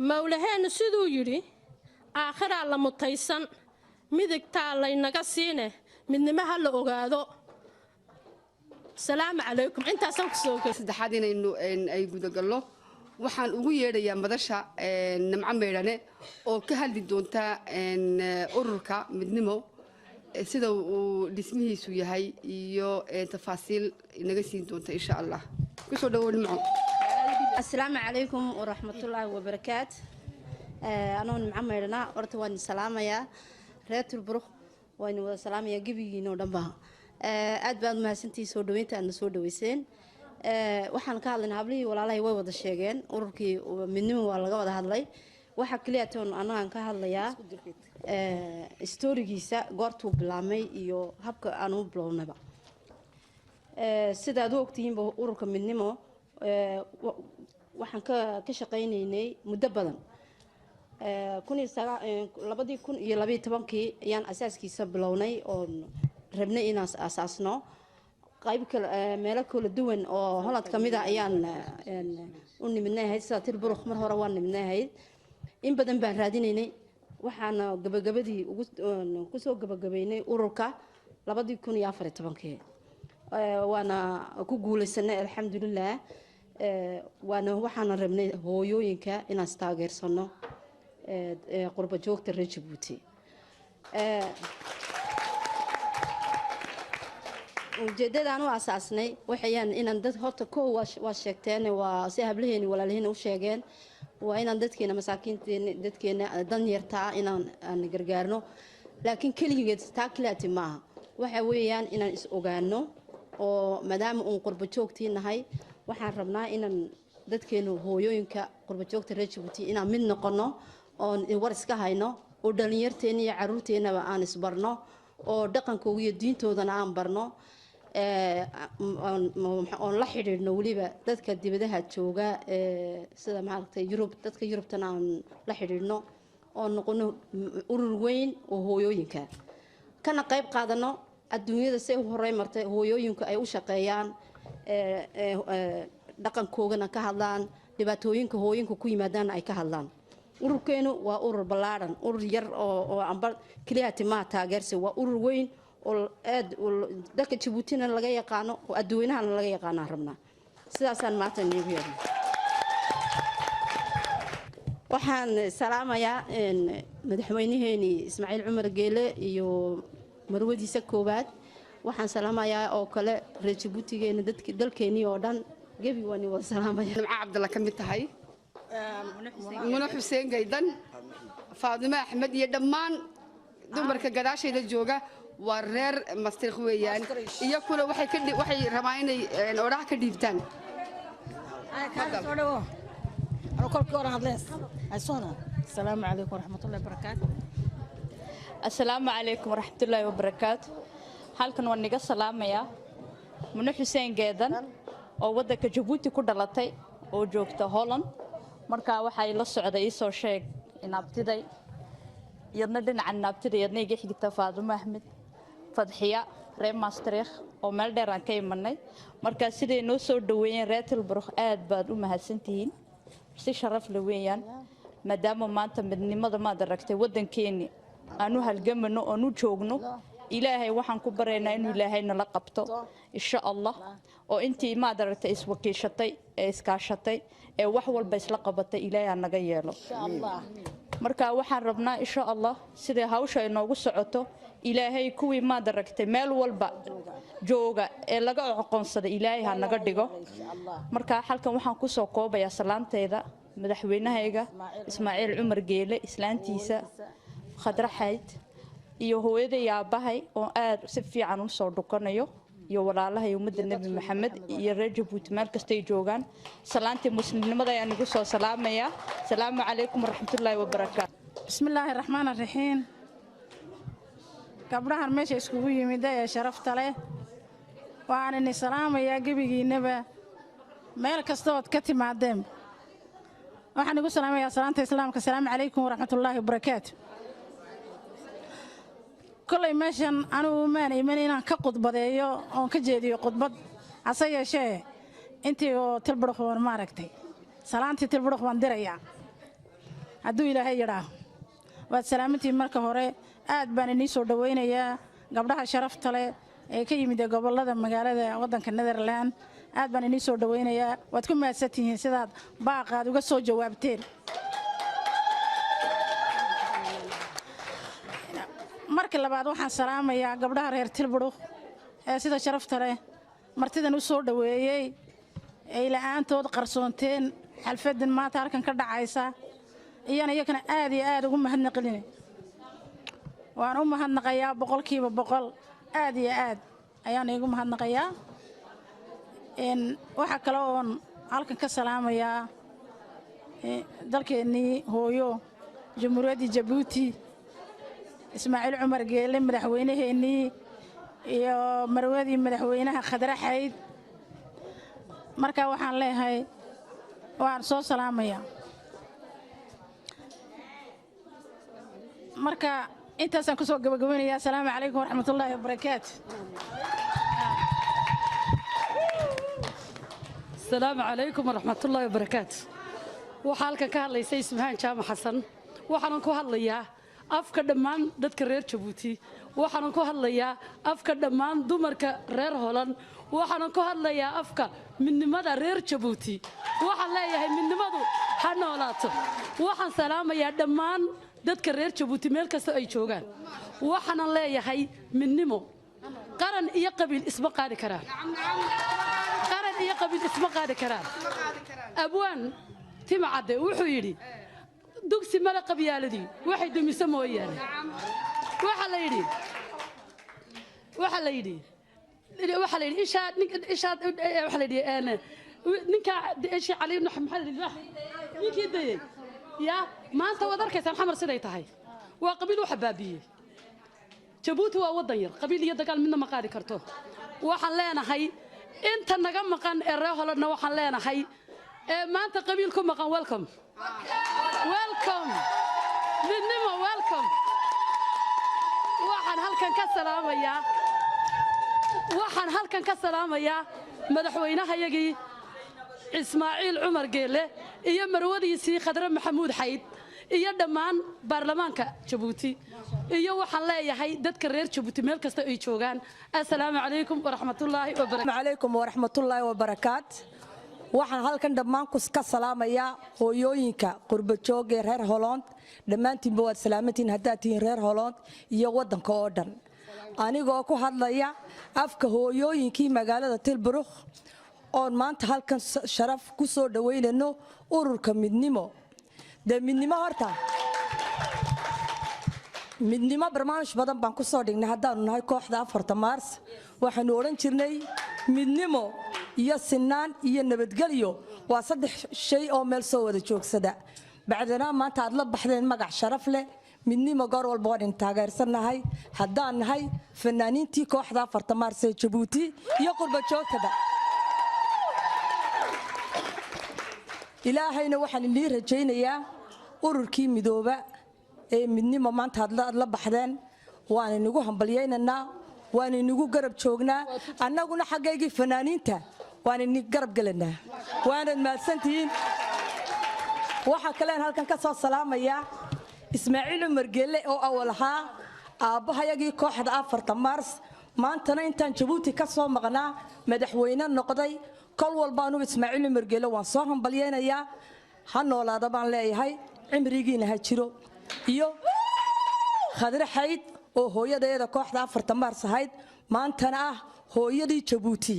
mawlaheennu siduu yidhi aakhiraa la mutaysan midigtaa laynaga siine midnimaha la ogaado salaamu calaykum intaasaan kusoo saddexaad inaynu ay gudagallo waxaan ugu yeedhayaa madasha nimco meydhane oo ka hadli doonta ururka midnimo sida uu dhismihiisu yahay iyo tafaasiil inaga siin doonta insha allah kusoo dhawow nimco asalaamu calaykum waraxmatullaahi wabarakaat anoo nimco meydhana horta waan salaamayaa reer turburuk waan wada salaamayaa gebigiinoo dhanba aad baad mahadsantihiin soo dhaweynta aadna soo dhaweyseen waxaan ka hadlaynaa hablihii walaalahay way wada sheegeen ururkii midnimo waa laga wada hadlay waxa kaliya toon anagaan ka hadlayaa stoorigiisa goortuu bilaabmay iyo habka aan u bilownaba sidaad u ogtihiinba ururka midnimo waxaan ka shaqaynaynay muddo badan 2012 ayaan asaaskiisa bilownay oon rabnay inaan asaasno qayb kale meelo kala duwan oo Holland kamid ah ayaan u nimidnahay sida Tilburg mar hore waan nimidnahay in badan baan raadinaynay waxaan gabagabadii ku soo gabagabeynay ururka 2014 waana ku guuleysanay alxamdulillah waana waxaan rabnay hooyooyinka inaan taageersano qurba joogta reer Djibouti ujeedadaan u asaasnay waxayaan inaan dad horta koo waa sheegteen waa si hablaheeni walaalaheena u sheegeen waa inaan dadkeena masaakiinteena dadkeena dan yartaa inaan gargaarno laakiin kaligeed taa kaliya maaha waxa weeyaan inaan is ogaano oo maadaama uu qurba joogtii nahay waxaan rabnaa inaan dadkeena hooyooyinka qurba joogta reer Djibouti inaan mid noqono oo war iska hayno oo dhalinyarteena iyo caruurteenaba aan isbarno oo dhaqankooda iyo diintoodana aan barno oon la xidhiidhno weliba dadka dibadaha jooga sida maaragtay Yurub dadka Yurubtana aan la xidhiidhno oo noqono urur weyn oo hooyooyinka kana qayb qaadano adduunyada si horey martay hooyooyinka ay u shaqeeyaan dhaqankoodana ka hadlaan dhibaatooyinka hooyinka ku yimaadaan ay ka hadlaan ururkeenu waa urur ballaaran urur yar oo amba kaliya ma taageersi waa urur weyn oo aad dadka Djiboutina laga yaqaano oo adduunyahana laga yaqaan rabnaa sidaasaan maanta nigu yeeray waxaan salaamayaa madaxweynaheeni Ismaaciil Cumar Geele iyo marwadiisa koobaad waxaan salaamayaa oo kale reer Djibouti-geena dadka dalkeeni oo dhan gebi wani wada salaamayaa nimco cabdalla ka mid tahay muno xuseen gaydan faadimo axmed iyo dhammaan dumarka gadaashayda jooga waa reer masriq weeyaan iyo kula waxay rabaan inay odhaha ka dhiibtaan السلام عليكم ورحمة الله وبركاته السلام عليكم ورحمة الله وبركاته halkan waan niga salaamaya Muno Xuseen Geedan oo wadanka Djibouti ku dhalatay oo joogta Holland marka waxay la socday soo sheeg inaabtiday iyadna dhinaca inaabtiday iyadna iga xigta Faadumo Ahmed Fadxiya reer Maastricht oo meel dheer aan ka imanay marka sidee noo soo dhaweeyeen reer Tilburg aad baad u mahadsantihiin si sharaf leh weeyaan maadaama maanta midnimada maad aragtay wadankeeni aanu halgamano oo nu joogno ilaahay waxaan ku bareynaa inuu ilaahay nala qabto insha Allah oo intii maad aragtay iswakiishatay ee iskaashatay ee wax walba isla qabatay ilaahay naga yeelo insha Allah marka waxaan rabnaa insha Allah sidee hawsha inoogu socoto ilaahay kuwii maad aragtay meel walba jooga ee laga aqoonsada ilaahay ha naga dhigo marka halkan waxaan ku soo koobayaa salaanteeda madaxweynahayga Ismaaciil Cumar Geele islaantiisa Khadra Xayd iyo hooyada yaabahay oo aad si fiican u soo dhukanayo iyo walaalahay ummadda Nabi Maxamed iyo reer Jabuuti meel kasta ay joogaan salaantii muslimnimada ayaan ugu soo salaamayaa salaamu calaykum waraxmatullaahi wabarakaatu bismillaahi raxmaani raxiim gabdhahan meesha iskugu yimid ee sharafta leh waxaan idin salaamayaa gebigiinaba meel kasta ood ka timaadeen waxaan igu salaamayaa salaanta islaamka salaamu calaykum waraxmatullaahi wabarakaatu كل ماشان أنا وماني ماني أنا كقط بديو أو كجدي قط بد عصية شيء أنتي تلبرخ وماركتي سلامتي تلبرخ وندريا عدو إلى هيرا وسلامتي مركه هراء أد بني صور دوينة يا قبلها شرفت له كي يمد قبل هذا مجال هذا وضن كنذرلاند أد بني صور دوينة يا وتكون ما ستين سداد باقة وقصو جوابتين markii labaad waxaan salaamayaa gabdhaha reer Tilburg ee sida sharafta leh martidan u soo dhaweeyay ay la'aantood qarsoonteen xalfadan maanta halkan ka dhacaysa iyana aad iyo aad ugu mahadnaqin waan u mahadnaqayaa boqolkiiba boqol aad iyo aad ayaan igu mahadnaqayaa waxa kale oo halkan ka salaamayaa dalkeenii hooyo jamhuuriyadda Jabuuti إسماعيل عمر جيل مدحوينه إني يا مروادي مدحوينها خضرة حيد مركا وحن له هاي وعن صوت سلامية مركا أنت سنكسو جبجبيني يا سلام عليكم ورحمة الله وبركاته السلام عليكم ورحمة الله وبركاته وحالك كهلا يسي اسمهان شام حسن وحنا كهلا يا afka dhammaan dadka reer Jabuuti waxaan ku hadlayaa afka dhammaan dumarka reer Holland waxaan ku hadlayaa afka midnimada reer Jabuuti waxaan leeyahay midnimadu ha noolaato waxaan salaamayaa dhammaan dadka reer Jabuuti meel kasta ay joogaan waxaan leeyahay midnimo qaran iyo qabiil isma qaadi karaan qaran iyo qabiil isma qaadi karaan abwaan timacade wuxuu yiri dugsi mala qabyaaladii waxay dumiso mooyaan waxa la yiri ishaad waxa la yiri ninka isha cali ibn maxamed ninkii dayay ya maanta wad arkaysan xamar siday tahay waa qabiil waxa baabiyay Jabuuti waa wadan yar qabiil iyo dagaal midna ma qaadi karto waxaan leenahay inta naga maqan ee reer Hollandna waxaan leenahay maanta qabiilku maqan welcome welcome midnimo welcome waxaan halkan ka salaamayaa madaxweynahayagii Ismaaciil Cumar Geele iyo marwadiisii Khadra Maxamuud Xayd iyo dhammaan baarlamaanka Jabuuti iyo waxaan leeyahay dadka reer Jabuuti meel kasta ay joogaan assalaamu calaykum waraxmatullaahi wabarakaatu waxaan halkan dhammaan ku ka salaamayaa hooyooyinka qurba joogay reer Holland dhammaantiin baad salaamantiin haddaad tihiin reer Holland iyo wadanka oo dhan anigoo ku hadlaya afka hooyooyinkii magaalada Tilburg oo maanta halkan sharaf ku soo dhaweynayno ururka midnimo midnimo horta midnimo barnaamij badan baan ku soo dhignay haddaanu nahay kooxda 4 Maars waxaanu oran jirnay midnimo iyo sinaan iyo nabadgelyo waa saddex shay oo meel soo wada joogsada bacdana maanta aad la baxdeen magac sharaf leh midnimo goor walba waan taageersanahay haddaan nahay fanaaniintii kooxda 4 Maars ee Jabuuti iyo qurba joogtada ilaahayna waxaan idin rajaynayaa ururkii midooba ee midnimo maanta aad la baxdeen waan inagu hambalyeynanaa waan inagu garab joognaa annaguna xaggaygii fanaaniinta waan inagu garab gelanaa waanad mahadsantihiin waxaa kaleen halkan ka soo salaamayaa ismaaciil cumar geelle oo awal ahaa aabbahayagii kooxda 4 maars maantana intaan jabuuti ka soo maqnaa madaxweyne noqday kol walba anu ismaaciil cumar geelle waan soo hambalyeynayaa ha noolaada baan leeyahay cimrigiina ha jiro iyo khadre xayd oo hooyadeeda kooxda 4 maars ahayd maantana ah hooyadii jabuuti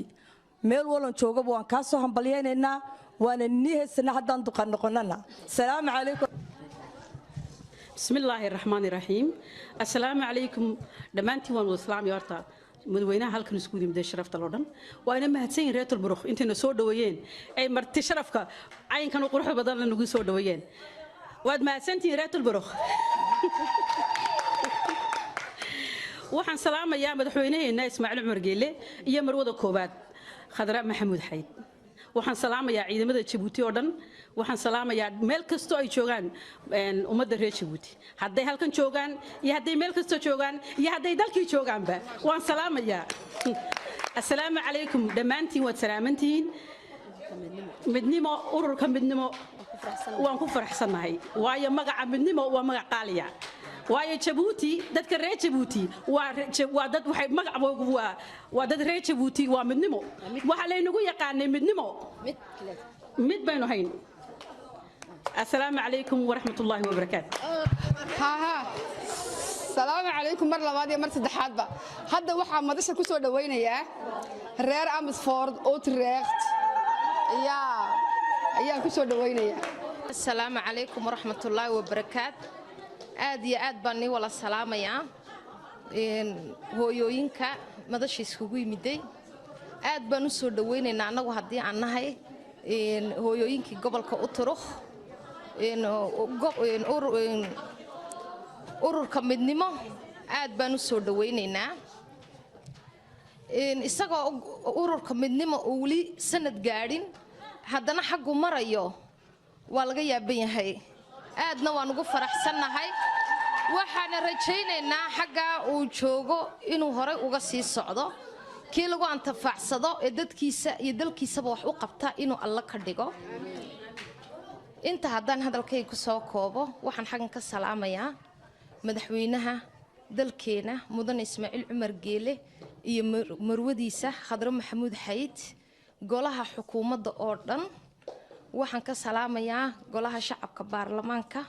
meel walan joogaba waan kaa soo hambalyeynaynaa waana nii heysana haddaan duqan noqonana salaamu calaykum بسم الله الرحمن الرحيم السلام عليكم دمانتي وان والسلام يارتا مدوينها halkan isku yimid sharafta loo dhan waa ina mahadsan reetul burux intayna soo dhaweeyeen ay marti sharafka caynkan u qurux badan la nagu soo dhaweeyeen waad mahadsantiin reetul burux waxaan salaamayaa madaxweynaheena Ismaaciil Cumar Geelle iyo marwada koobaad Khadra Maxamuud Xayd waxaan salaamayaa ciidamada Djibouti oo dhan waxaan salaamayaa meel kasto ay joogaan ummadda reer Djibouti hadday halkan joogaan iyo hadday meel kasto joogaan iyo hadday dalkii joogaanba waan salaamayaa assalaamu calaykum dhammaantiin waad salaamantihiin midnimo ururka midnimo waan ku faraxsanahay waayo magaca midnimo waa magac qaaliya waayo Djibouti dadka reer Djibouti waa dad waxay magacoodu waa dad reer Djibouti waa midnimo waxa la inagu yaqaanay midnimo mid baynu hayn السلام عليكم ورحمة الله وبركاته ها السلام عليكم مرة لبعض مرة صدحات بقى هذا واحد ما دش كوسو دوينا يا رير أمسفورد أوتريخت يا كوسو دوينا يا السلام عليكم ورحمة الله وبركاته آدي آد بني ولا السلام يا هو يوينكا ما دش يسكوي مدي آد بنوسو دوينا نعنى وهدي عنها هاي هو يوينكي قبل كأطرخ ururka midnimo aad baan u soo dhaweynaynaa isagoo ururka midnimo uu weli sanad gaadhin haddana xaggu marayo waa laga yaaban yahay aadna waan ugu faraxsannahay waxaana rajaynaynaa xaggaa uu joogo inuu horey uga sii socdo kii lagu antafaacsado ee dadkiisa iyo dalkiisaba wax u qabta inuu alla ka dhigo inta haddaan hadalkayga ku soo koobo waxaan xaggan ka salaamayaa madaxweynaha dalkeena mudan Ismaaciil Cumar Geelle iyo marwadiisa Khadra Maxamuud Xayd golaha xukuumadda oo dhan waxaan ka salaamayaa golaha shacabka baarlamaanka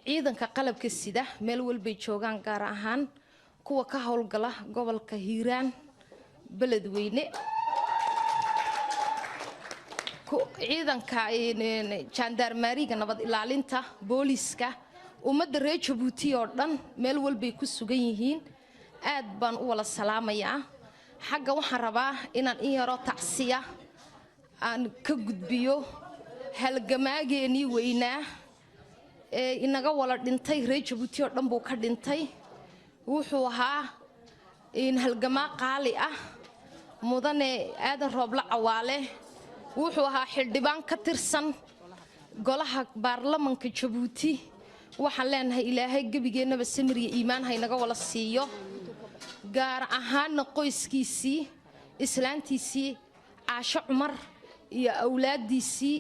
ciidanka qalabka sida meel walba joogaan gaar ahaan kuwa ka howlgala gobolka Hiiraan beledweyne ciidanka jandarmeriga nabad ilaalinta booliska ummadda reer Djibouti oo dhan meel walbay ku sugan yihiin aad baan u wala salaamayaa xagga waxaan rabaa inaan in yaro tacsiya aan ka gudbiyo halgamaageennii weynaa ee inaga wala dhintay reer Djibouti oo dhan buu ka dhintay wuxuu ahaa halgamaa qaali ah mudane aadan rooble cawaale wuxuu ahaa xildhibaan ka tirsan golaha baarlamaanka Djibouti waxaan leenahay ilaahay gabigeennaba samir iyo iimaan haynaga wala siiyo gaar ahaan qoyskiisii islaantiisii Caasho Cumar iyo awlaadiisii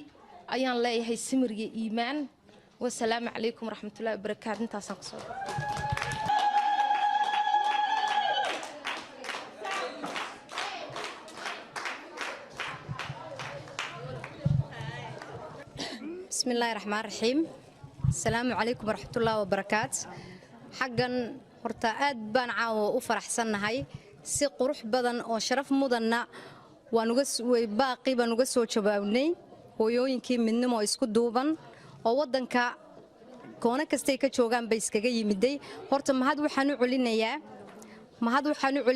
ayaan leeyahay samir iyo iimaan wassalaamu calaykum waraxmatullaahi wabarakaatuh intaasaan ku soo بسم الله الرحمن الرحيم السلام عليكم ورحمة الله وبركاته حقا horta aad baan caawo u faraxsanahay si qurux badan oo sharaf mudanna waan uga baaqi baan uga soo jawaabnay hooyooyinkii midnimo isku duuban oo wadanka koona kastay ka joogaan bay iskaga yimiday horta mahad waxaan u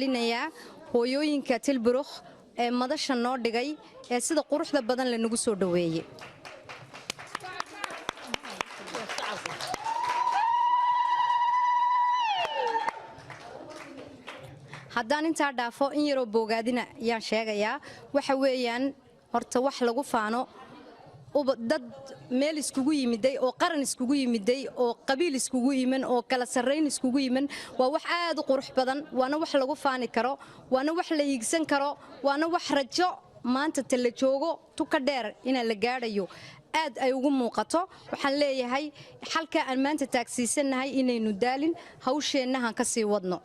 celinayaa hooyooyinka Tilburg ee madasha noo dhigay ee sida quruxda badan la nagu soo dhaweeyay haddaan intaa dhaafo in yaroo boogaadina ayaan sheegayaa waxa weeyaan horta wax lagu faano dad meel iskugu yimiday oo qaran iskugu yimiday oo qabiil iskugu yiman oo kala sarreyn iskugu yiman waa wax aad u qurux badan waana wax lagu faani karo waana wax la iigsan karo waana wax rajo maanta tala joogo tuka dheer in la gaadhayo aad ay ugu muuqato waxaan leeyahay xalka aan maanta taagsiisanahay inaynu daalin hawsheennahan ka sii wadno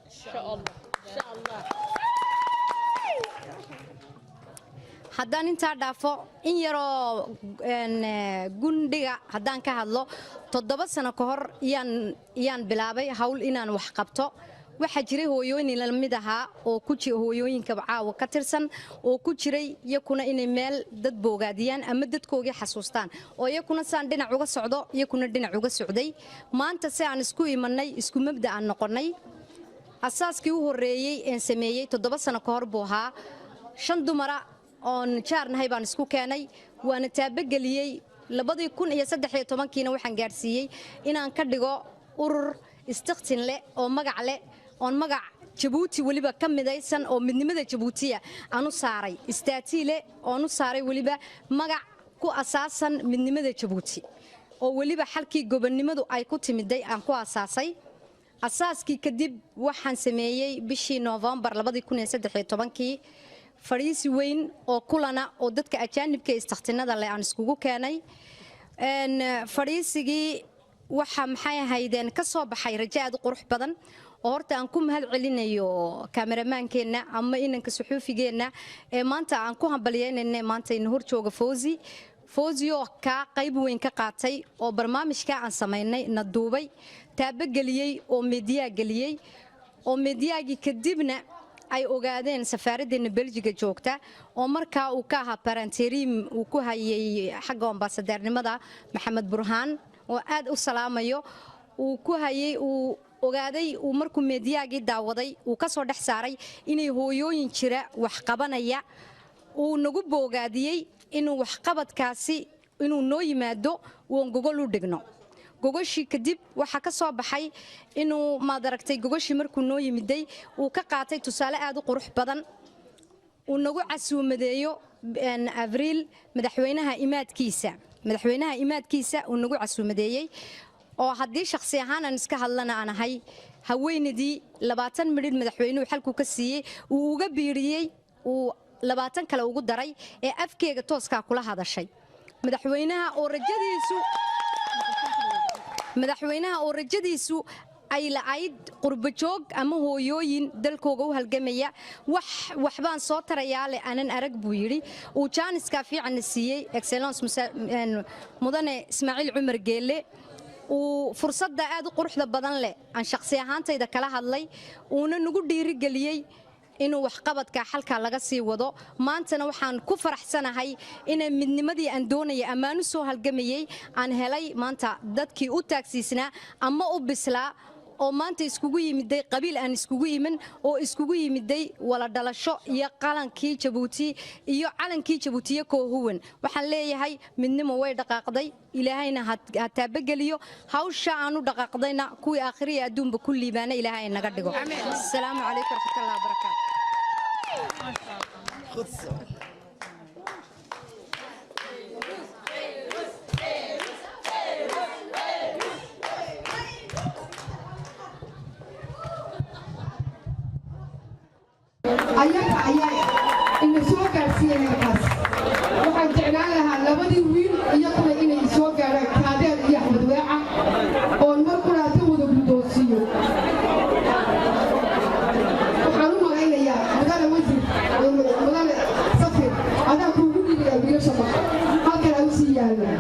haddaan intaa dhaafo in yaroo gundhiga haddaan ka hadlo 7 sano ka hor yaan bilaabay hawl inaan wax qabto waxaa jiray hooyooyin la mid ahaa oo ku jira hooyooyinka caawa ka tirsan oo ku jiray iyakuna inay meel dad boogaadiyaan ama dadkoogii xasuustaan oo iyakuna saan dhinac uga socdo iyakuna dhinac uga socday maanta si aan isku imanay isku mabda aan noqonay asaaskii u horeeyay ee sameeyay 7 sano ka hor buu ahaa 5 dumara oon jaarnahay baan isku keenay waana taabageliyay 2013kiina waxaan gaarsiiyey inaan ka dhigo urur istiqtin leh oo magac leh oon magac Jabuuti waliba ka midaysan oo midnimada Jabuutiya aanu saaray istaatiile oonu saaray waliba magac ku asaasan midnimada Jabuuti oo waliba xalkii gobonnimadu ay ku timiday aan ku asaasay asaaskii kadib waxaan sameeyay bishii November 2013kii fariisi weyn oo kulana oo dadka ajaanibka istiqtinada leh aan iskugu keenay fariisigii waxa maxay ahaydeen ka soo baxay rajo aad u qurux badan oo horta aan ku mahad celinayo kaameramankeena ama inanka suxuufigeena ee maanta aan ku hambalyeynay maanta in hor jooga Fawzi oo ka qayb weyn ka qaatay oo barnaamijka aan sameynay na duubay taabageliyay oo media galiyay oo mediaagi kadibna ay ogaadeen safaaraddeena Belgiga joogta oo markaa uu ka ahaa paranterim uu ku hayay xagga ambassadornimada Maxamed Burhaan oo aad u salaamayo uu ku hayay uu ogaaday uu markuu mediaagii daawaday uu ka soo dhex saaray inay hooyooyin jira wax qabanaya uu nagu boogaadiyay inuu wax qabadkaasi inuu noo yimaado oo gogol u dhigno gogoshii kadib waxa ka soo baxay inuu maadaragtay gogoshii markuu noo yimiday uu ka qaatay tusaale aad u qurux badan uu nagu casuumadeeyo abriil madaxweynaha imaadkiisa uu nagu casuumadeeyay oo haddii shakhsi ahaan aan iska hadlana aan ahay haweenidii 20 midhid madaxweynuhu xalku ka siiyey uu uga biiriyay uu 20 kale ugu daray ee afkeega tooska kula hadashay madaxweynaha oo rajadiisu ay la'ayd qurba joog ama hooyooyin dalkooga u halgamaya waxbaan soo tarayaa leh aanan arag buu yidhi uu jaaniska fiican siiyey excellence mudane Ismaaciil Cumar Geelle uu fursadda aad u quruxda badan leh aan shakhsi ahaantayda kala hadlay uuna nagu dhiirigeliyay inuu wax qabadka xalka laga sii wado maantana waxaan ku faraxsanahay in midnimadii aan doonayay amaanu soo halgamayay aan helay maanta dadkii u taagsiisnaa ama u bislaa oo maanta iskugu yimiday qabiil aan iskugu iman oo iskugu yimiday wala dhalasho iyo qalankii Jabuuti iyo calankii Jabuuti koo huwan waxaan leeyahay midnimo way dhaqaaqday ilaahayna ha taabageliyo hawsha aanu dhaqaaqdayna kuwii aakhiriya adduunba ku liibaana ilaahay naga dhigo assalaamu calaykum warahmatullaahi wabarakaatuh ayaga ayaa ina soo gaarsiiyay halkaas waxaan jeclaan lahaa labadii wiil iyaguna inay soo gaaraan Kaadeer iyo Axmed Weeca oo mar kulaata wada guddoonsiiyo waxaan u malaynayaa mudane wasiir mudane safir adaa kuugu dhiibaya wiilasha halkan ay u sii yaallaan